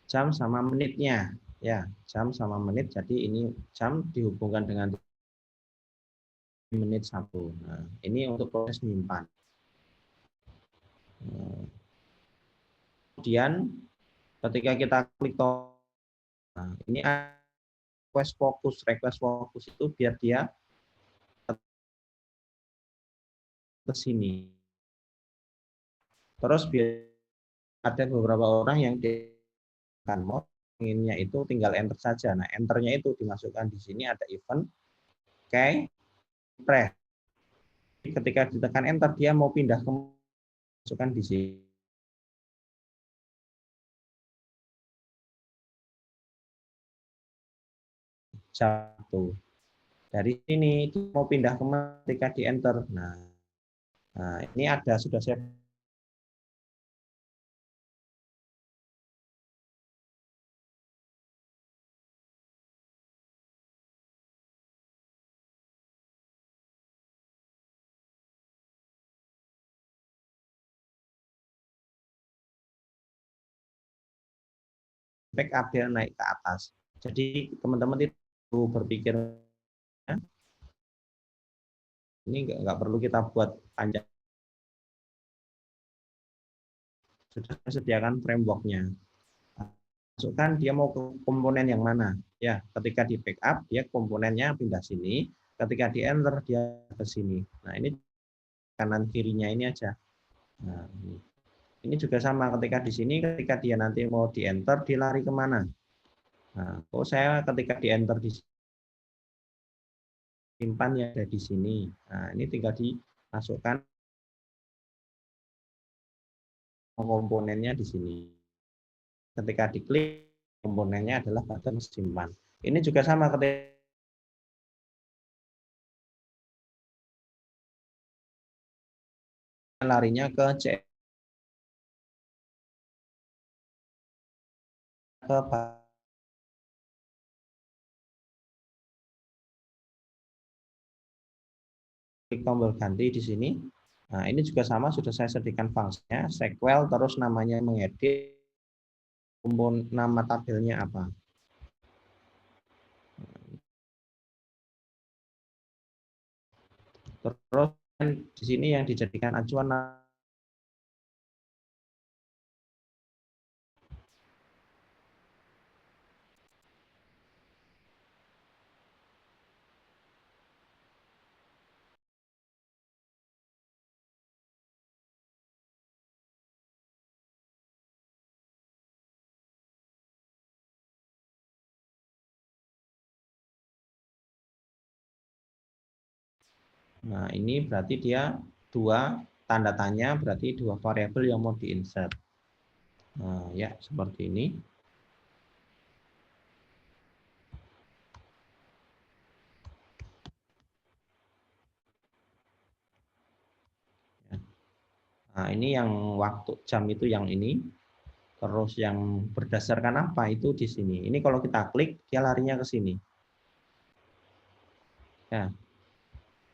jam sama menitnya. Ya, jam sama menit. Jadi ini jam dihubungkan dengan menit 1. Nah, ini untuk proses menyimpan. Kemudian ketika kita klik tombol, nah, ini request fokus itu biar dia ke sini. Terus biar ada beberapa orang yang kan mau inginnya itu tinggal enter saja. Nah, enternya itu dimasukkan di sini ada event kayak press. Ketika ditekan enter dia mau pindah ke masukkan di sini. Satu. Dari sini mau pindah ke ketika di enter. Nah, ini ada sudah saya backup dia naik ke atas. Jadi teman-teman itu berpikir ini nggak perlu kita buat panjang. Sudah saya sediakan framework-nya. Masukkan dia mau ke komponen yang mana. Ya, ketika di backup dia komponennya pindah sini, ketika di enter dia ke sini. Nah, ini kanan kirinya ini aja. Nah, ini juga sama ketika di sini ketika dia nanti mau di enter dia lari kemana. Nah, saya ketika di enter di simpan ya ada di sini. Nah, ini tinggal dimasukkan komponennya di sini. Ketika diklik komponennya adalah button simpan. Ini juga sama ketika larinya ke klik tombol ganti di sini. Nah, ini juga sama sudah saya sediakan fungsinya sequel terus namanya mengedit nama tabelnya apa. Terus di sini yang dijadikan acuan. Nah, ini berarti dia 2 tanda tanya berarti 2 variabel yang mau diinsert. Nah, ya seperti ini. Nah, ini yang waktu jam itu yang ini. Terus yang berdasarkan apa itu di sini. Ini kalau kita klik, dia larinya ke sini. Ya.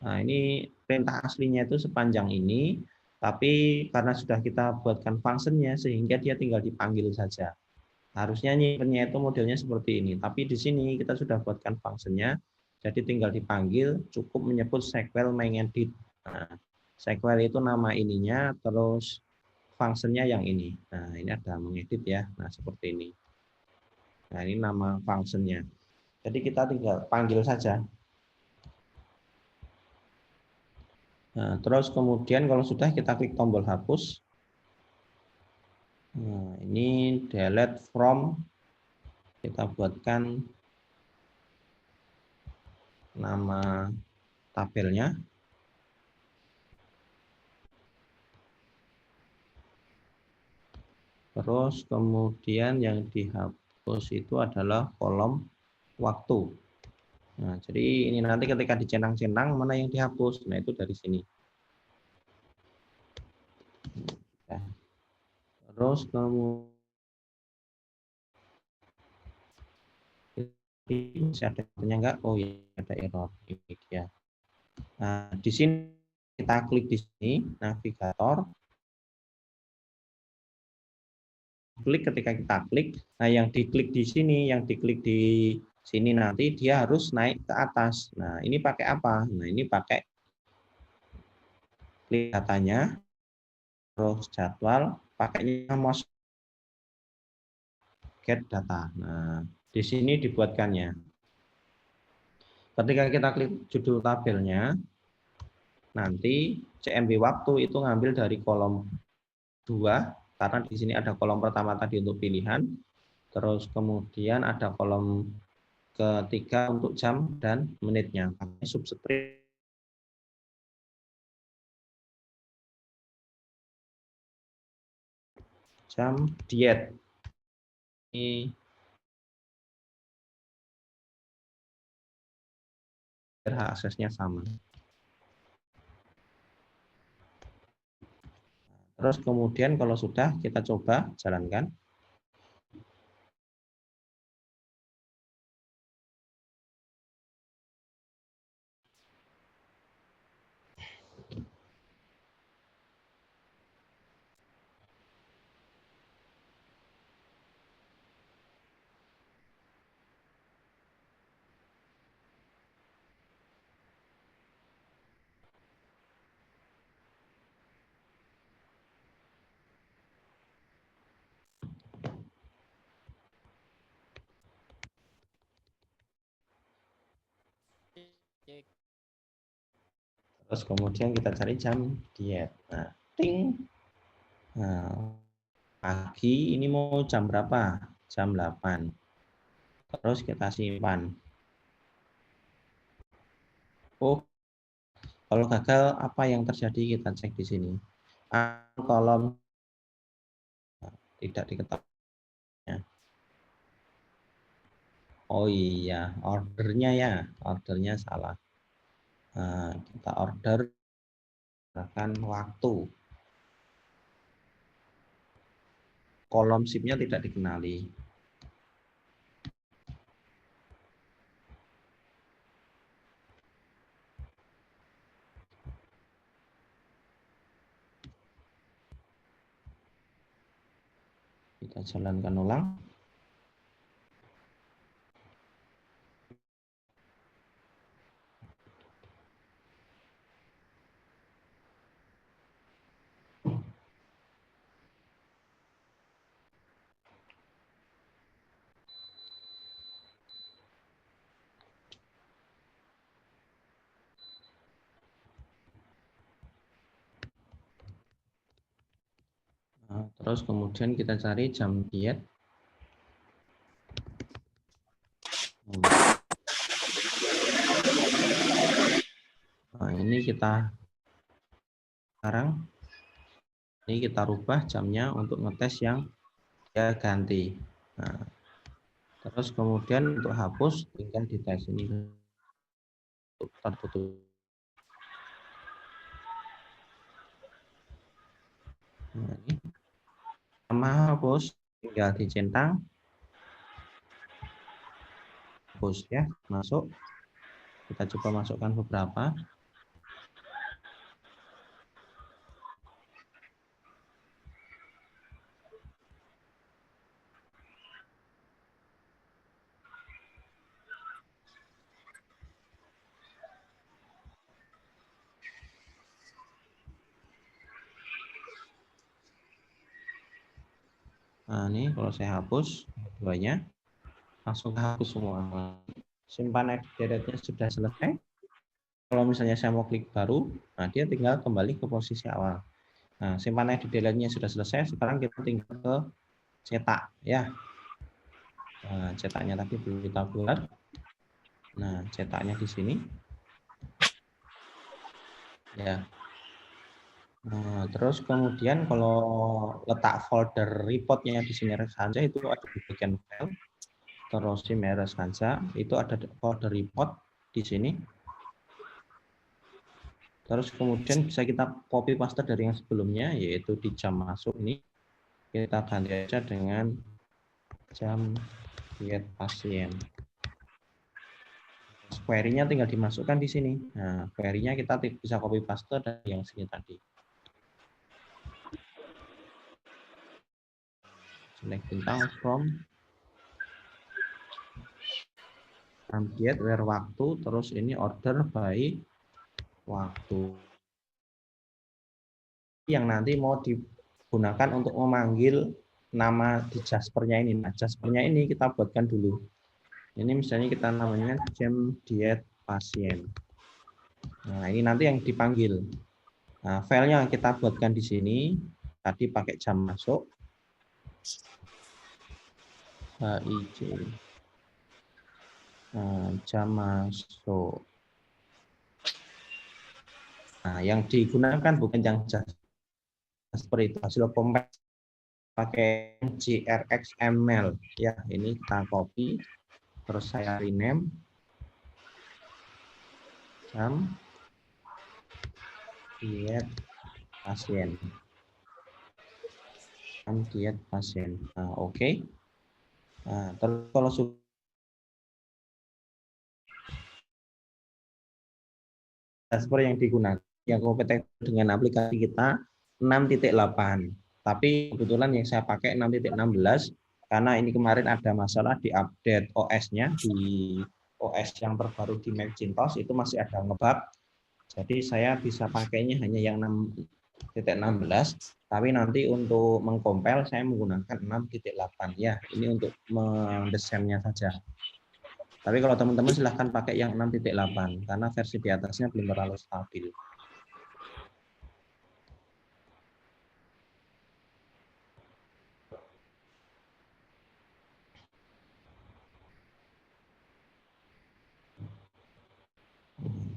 Nah, ini perintah aslinya itu sepanjang ini, tapi karena sudah kita buatkan functionnya sehingga dia tinggal dipanggil saja. Harusnya nyimpennya itu modelnya seperti ini, tapi di sini kita sudah buatkan functionnya, jadi tinggal dipanggil, cukup menyebut sequel mengedit. Nah, sequel itu nama ininya, terus functionnya yang ini. Nah, ini ada mengedit ya. Nah, seperti ini. Nah, ini nama functionnya. Jadi kita tinggal panggil saja. Nah, terus kemudian kalau sudah kita klik tombol hapus. Nah, ini delete from. Kita buatkan nama tabelnya. Terus kemudian yang dihapus itu adalah kolom waktu. Nah, jadi ini nanti ketika dicentang-centang mana yang dihapus. Nah, itu dari sini. Ya. Terus kemudian masih ada errornya enggak? Oh ya, ada error. Ini dia. Nah, di sini kita klik di sini navigator. Klik ketika kita klik, nah yang diklik di sini, yang diklik di sini nanti dia harus naik ke atas. Nah, ini pakai apa? Nah, ini pakai klik datanya, terus jadwal, pakainya mouse get data. Nah, di sini dibuatkannya. Ketika kita klik judul tabelnya, nanti CMB waktu itu ngambil dari kolom 2, karena di sini ada kolom pertama tadi untuk pilihan, terus kemudian ada kolom ketiga untuk jam dan menitnya. Subscript jam diet. Ini aksesnya sama. Terus kemudian kalau sudah kita coba jalankan. Terus kemudian kita cari jam diet. Nah, ting. Nah, pagi ini mau jam berapa? Jam 8. Terus kita simpan. Oh, kalau gagal apa yang terjadi kita cek di sini. Kolom tidak diketahui. Oh iya, ordernya ya, ordernya salah. Nah, kita order akan waktu. Kolom shift-nya tidak dikenali. Kita jalankan ulang. Nah, terus kemudian kita cari jam diet. Nah, ini kita sekarang Ini kita rubah jamnya untuk ngetes yang dia ganti. Nah, terus kemudian untuk hapus tinggal dites ini tertutup. Nah, ini sama hapus tinggal dicentang, hapus ya, masuk. Kita coba masukkan beberapa. Nah, ini kalau saya hapus duanya, langsung hapus semua. Simpan edit-nya sudah selesai. Kalau misalnya saya mau klik baru, nah dia tinggal kembali ke posisi awal. Nah, simpan edit-nya sudah selesai. Sekarang kita tinggal ke cetak, ya. Nah, cetaknya tadi belum kita buat. Nah, cetaknya di sini. Ya. Nah, terus kemudian kalau letak folder reportnya di sini saja itu ada di bagian file. Terus di merah saja itu ada folder report di sini. Terus kemudian bisa kita copy paste dari yang sebelumnya, yaitu di jam masuk ini kita ganti aja dengan jam diet pasien. Query-nya tinggal dimasukkan di sini. Nah, query-nya kita bisa copy paste dari yang sini tadi. Select bintang from diet where waktu, terus ini order by waktu. Yang nanti mau digunakan untuk memanggil nama di Jasper-nya ini. Nah, Jasper-nya ini kita buatkan dulu. Ini misalnya kita namanya jam diet pasien. Nah, ini nanti yang dipanggil. Nah, filenya kita buatkan di sini. Tadi pakai jam masuk. HIJ. Nah, jam masuk. Nah, yang digunakan bukan yang seperti itu, hasil compare pakai GRXML. Ya, ini kita copy. Terus saya rename. Jam diet pasien. Jam diet pasien. Nah, oke. Nah, terus kalau sudah Jasper yang digunakan, yang kompeten dengan aplikasi kita 6.8. Tapi kebetulan yang saya pakai 6.16 karena ini kemarin ada masalah di update OS-nya, di OS yang terbaru di Macintosh itu masih ada ngebug. Jadi saya bisa pakainya hanya yang 6.16, tapi nanti untuk mengkompil saya menggunakan 6.8 ya. Ini untuk mendesainnya saja. Tapi kalau teman-teman silahkan pakai yang 6.8 karena versi di atasnya belum terlalu stabil.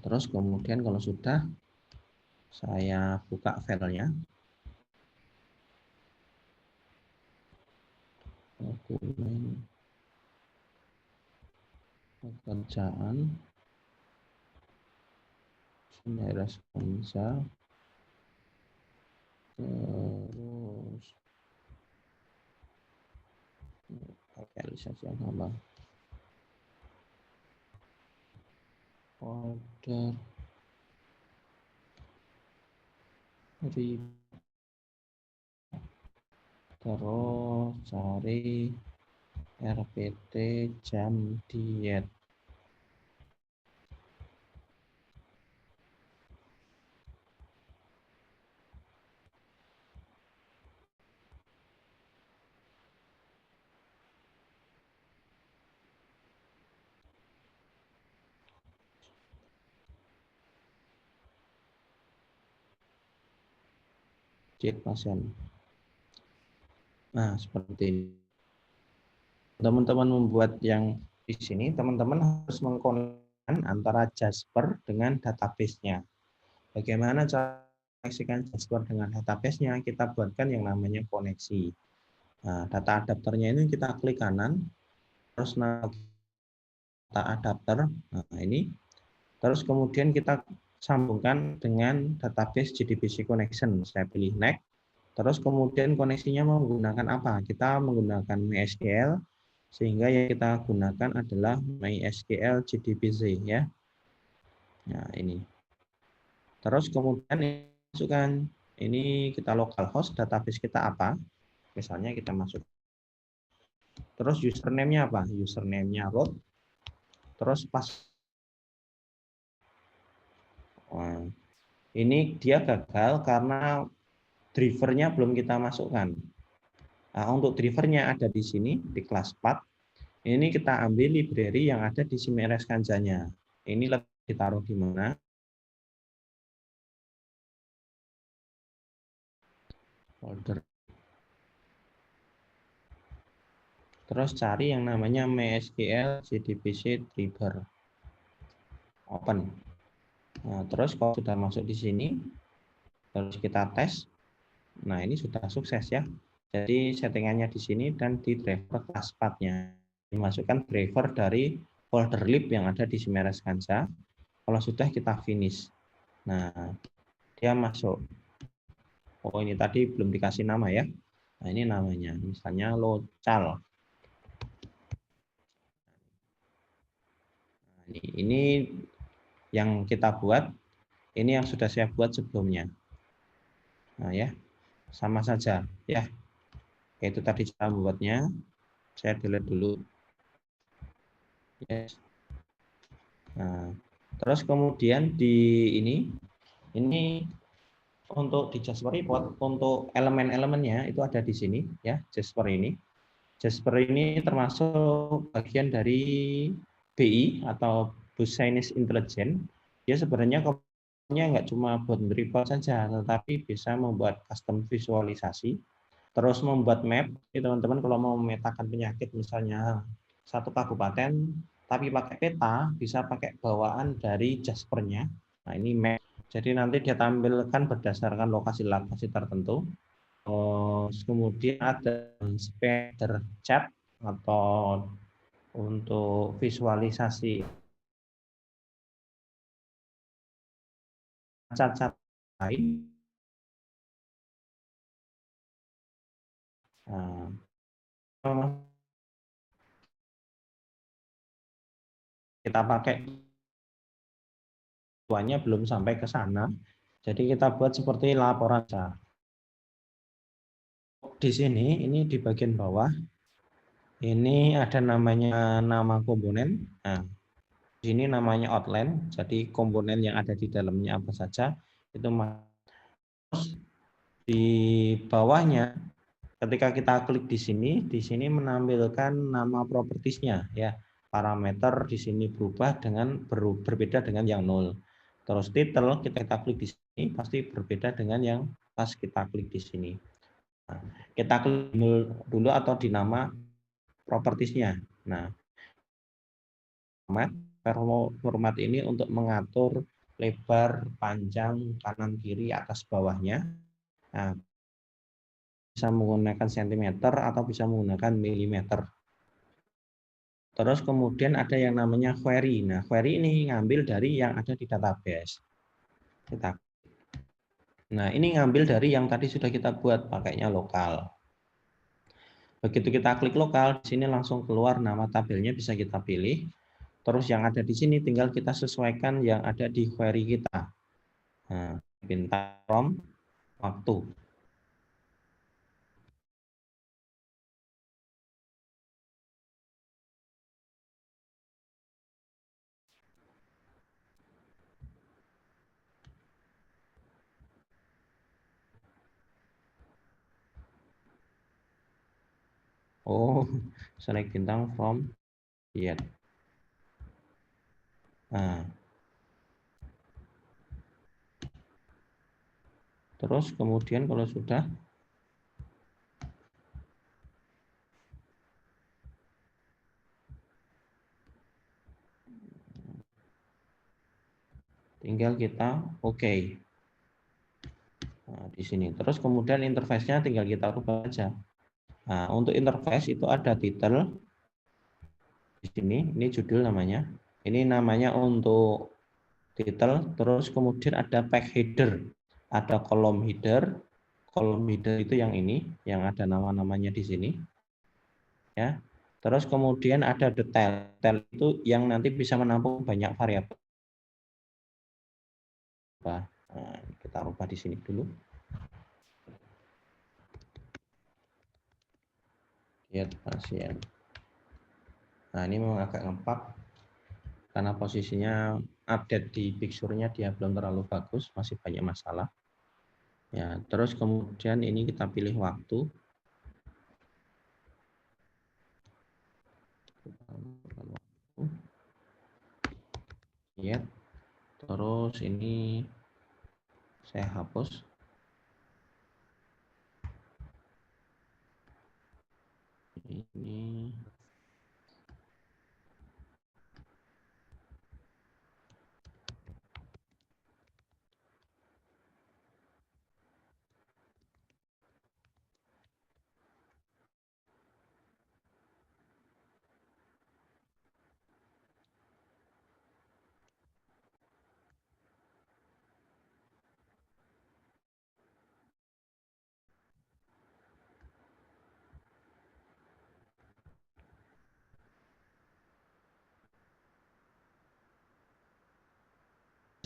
Terus kemudian kalau sudah saya buka filenya. Dokumen pekerjaan responsa terus lokalisasi apa order terus cari RPT jam diet. Diet pasien. Nah, seperti ini. Teman-teman membuat yang di sini, teman-teman harus mengkonekkan antara Jasper dengan database-nya. Bagaimana cara koneksikan Jasper dengan database-nya, kita buatkan yang namanya koneksi. Nah, data adapternya ini kita klik kanan, terus data adapter. Nah, ini. Terus kemudian kita sambungkan dengan database JDBC connection. Saya pilih next. Terus kemudian koneksinya menggunakan apa? Kita menggunakan MySQL, sehingga yang kita gunakan adalah MySQL JDBC ya. Nah, ini. Terus kemudian masukkan ini kita localhost, database kita apa? Misalnya kita masuk. Terus username-nya apa? Username-nya root. Terus pas ini dia gagal karena drivernya belum kita masukkan. Nah, untuk drivernya ada di sini di kelas path. Ini kita ambil library yang ada di Simeres Kanjanya. Ini ditaruh di mana? Folder. Terus cari yang namanya MySQL JDBC driver. Open. Nah, terus kalau sudah masuk di sini, terus kita tes. Nah, ini sudah sukses ya. Jadi settingannya di sini dan di driver kelas path-nya. Dimasukkan driver dari folder lib yang ada di Simeres Kanja. Kalau sudah kita finish. Nah, dia masuk. Oh, ini tadi belum dikasih nama ya. Nah, ini namanya. Misalnya local. Nah, ini yang kita buat. Ini yang sudah saya buat sebelumnya. Nah, ya. Sama saja ya. Itu tadi cara membuatnya. Saya delete dulu. Yes. Nah, terus kemudian di ini untuk di Jasper Report untuk elemen-elemennya itu ada di sini ya, Jasper ini. Jasper ini termasuk bagian dari BI atau Business Intelligence. Dia sebenarnya komponennya nggak cuma buat report saja, tetapi bisa membuat custom visualisasi, terus membuat map. Teman-teman kalau mau memetakan penyakit misalnya satu kabupaten, tapi pakai peta, bisa pakai bawaan dari Jaspernya. Nah, ini map. Jadi nanti dia tampilkan berdasarkan lokasi-lokasi tertentu. Kemudian ada spider chat atau untuk visualisasi cat-cat lain. Nah, kita pakai tuanya belum sampai ke sana. Jadi kita buat seperti laporan. Di sini, ini di bagian bawah, ini ada namanya nama komponen. Nah, di sini namanya outline. Jadi komponen yang ada di dalamnya apa saja itu di bawahnya. Ketika kita klik di sini menampilkan nama propertiesnya ya. Parameter di sini berubah dengan berbeda dengan yang 0. Terus title kita klik di sini pasti berbeda dengan yang pas kita klik di sini. Nah, kita klik dulu atau di nama propertiesnya. Nah, format ini untuk mengatur lebar, panjang, kanan, kiri, atas, bawahnya. Nah, bisa menggunakan sentimeter atau bisa menggunakan milimeter. Terus kemudian ada yang namanya query. Nah, query ini ngambil dari yang ada di database. Nah, ini ngambil dari yang tadi sudah kita buat, pakainya lokal. Begitu kita klik lokal, di sini langsung keluar nama tabelnya, bisa kita pilih. Terus yang ada di sini tinggal kita sesuaikan yang ada di query kita. Nah, bintang from waktu. Oh, select bintang from yet. Nah, terus kemudian kalau sudah tinggal kita oke. Nah, di sini. Terus kemudian interface-nya tinggal kita rubah aja. Nah, untuk interface itu ada title di sini. Ini judul namanya. Ini namanya untuk title. Terus kemudian ada page header. Ada kolom header. Kolom header itu yang ini, yang ada nama-namanya di sini. Ya. Terus kemudian ada detail. Detail itu yang nanti bisa menampung banyak variabel. Nah, kita rubah di sini dulu. Lihat pasien. Nah, ini memang agak ngepak karena posisinya update di Pixure-nya dia belum terlalu bagus, masih banyak masalah. Ya, terus kemudian ini kita pilih waktu. Ya, terus ini saya hapus. Ini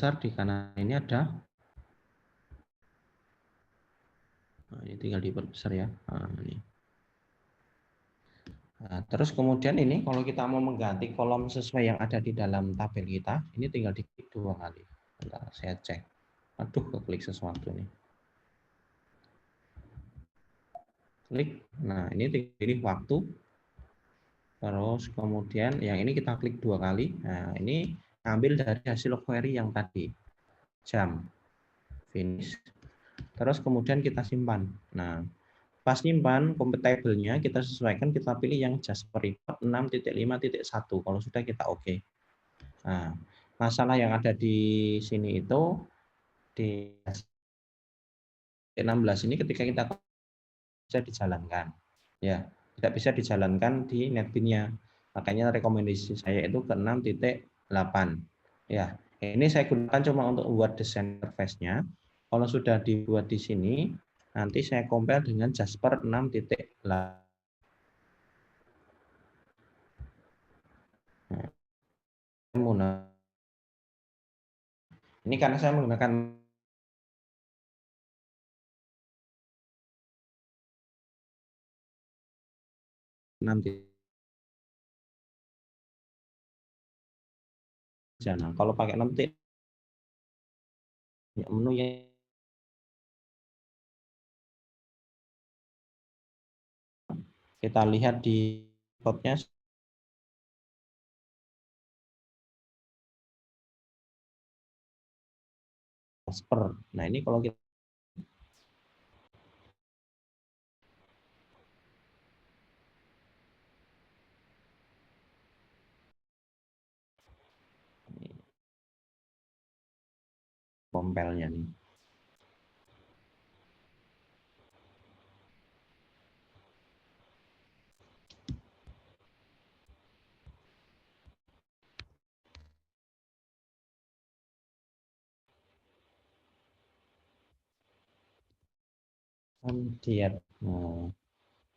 besar di kanan ini ada. Nah, ini tinggal diperbesar ya. Nah, ini. Nah, terus kemudian ini kalau kita mau mengganti kolom sesuai yang ada di dalam tabel kita, ini tinggal diklik 2 kali. Bentar, saya cek. Aduh, keklik sesuatu nih. Klik. Nah, ini pilih waktu. Terus kemudian yang ini kita klik 2 kali. Nah, ini ambil dari hasil query yang tadi. Jam. Finish. Terus kemudian kita simpan. Nah, pas simpan compatible-nya kita sesuaikan, kita pilih yang Jasper Report 6.5.1. Kalau sudah kita oke. Nah, masalah yang ada di sini itu di 16 ini ketika kita bisa dijalankan. Ya, tidak bisa dijalankan di NetBeans-nya. Makanya rekomendasi saya itu ke 6.8. Ya, ini saya gunakan cuma untuk membuat desain interface-nya. Kalau sudah dibuat di sini, nanti saya compile dengan Jasper 6.8. Ini karena saya menggunakan 6. Nah, kalau pakai 6 menu yang kita lihat di code-nya Jasper. Nah, ini kalau kita compile-nya nih. Diet. Nah,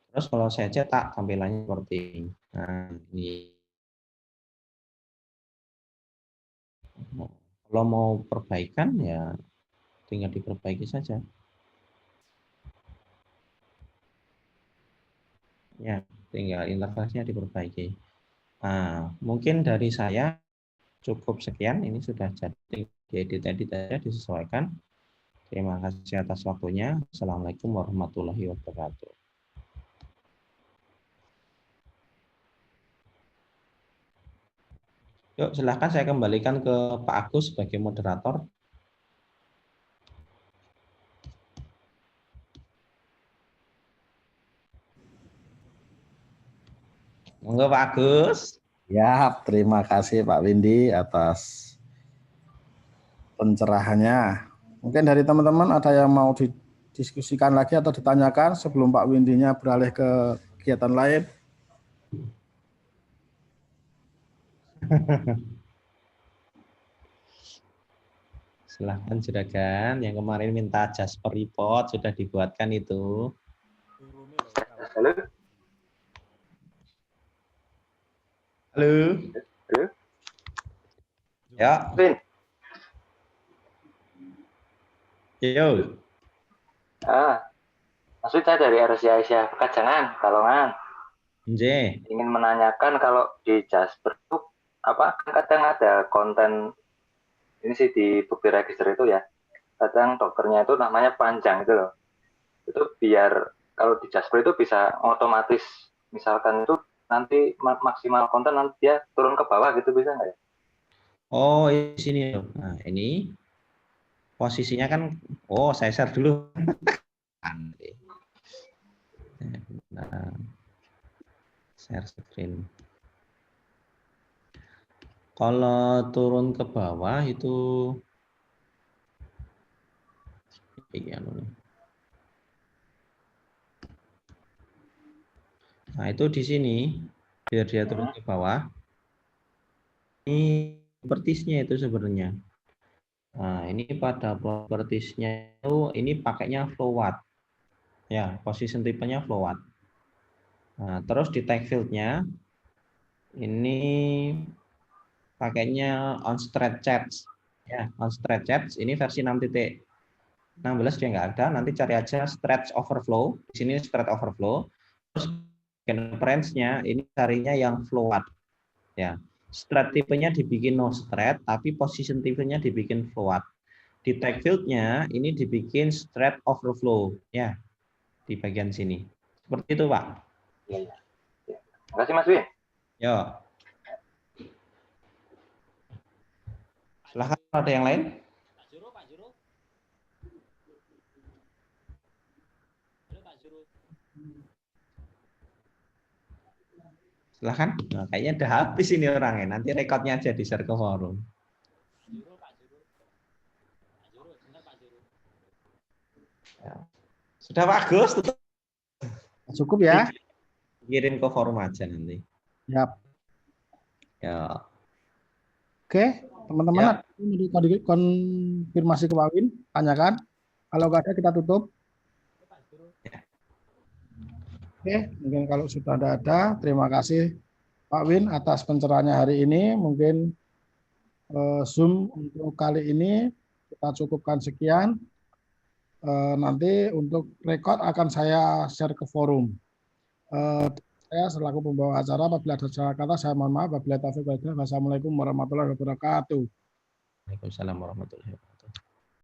terus kalau saya cetak tampilannya seperti ini. Nah, ini. Kalau mau perbaikan ya tinggal diperbaiki saja. Ya, tinggal interface-nya diperbaiki. Nah, mungkin dari saya cukup sekian. Ini sudah jadi diedit-edit saja, disesuaikan. Terima kasih atas waktunya. Assalamualaikum warahmatullahi wabarakatuh. Yuk, silahkan saya kembalikan ke Pak Agus sebagai moderator. Monggo Pak Agus. Ya, terima kasih Pak Windy atas pencerahannya. Mungkin dari teman-teman ada yang mau didiskusikan lagi atau ditanyakan sebelum Pak Windinya beralih ke kegiatan lain. Silahkan juragan, yang kemarin minta Jasper report sudah dibuatkan itu. Halo. Halo. Halo. Ya. Vin. Yo. Maksud saya dari RSI Aisyah Pekajangan, Kalongan. Nje. Ingin menanyakan kalau di Jasper itu apa kan kadang ada konten ini sih di bukti register itu ya. Kadang dokternya itu namanya panjang itu loh. Itu biar kalau di Jasper itu bisa otomatis misalkan itu nanti maksimal konten nanti dia turun ke bawah gitu bisa nggak ya? Oh, di sini. Nah, ini posisinya kan, oh saya share dulu. Nah, share screen. Kalau turun ke bawah itu, nah itu di sini biar dia turun ke bawah. Ini propertiesnya itu sebenarnya. Nah, ini pada propertiesnya itu ini pakainya float. Ya, position tipenya float. Nah, terus di tag field-nya ini pakainya on stretch charts. Ya, on stretch charts ini versi 6.16 dia nggak ada, nanti cari aja stretch overflow. Di sini stretch overflow. Terus reference-nya ini carinya yang float. Ya. Stretch tipenya dibikin no stretch, tapi position tipenya dibikin float. Di tag field-nya ini dibikin stretch overflow, ya, di bagian sini. Seperti itu, Pak. Iya. Terima kasih Mas Win. Yo. Silahkan ada yang lain. Silahkan. Nah, kayaknya udah habis ini orangnya. Nanti rekodnya aja di share ke forum. Ya. Sudah bagus. Cukup ya. Kirim ke forum aja nanti. Yap. Ya. Oke, teman-teman, ya. Konfirmasi ke Pak Win, tanyakan. Kalau nggak ada kita tutup. Ya. Oke, mungkin kalau sudah ada, terima kasih Pak Win atas pencerahannya hari ini. Mungkin Zoom untuk kali ini kita cukupkan sekian. Nanti untuk rekod akan saya share ke forum. Saya selaku pembawa acara, apabila ada salah kata, saya mohon maaf. Wassalamualaikum warahmatullahi wabarakatuh. Waalaikumsalam warahmatullahi wabarakatuh.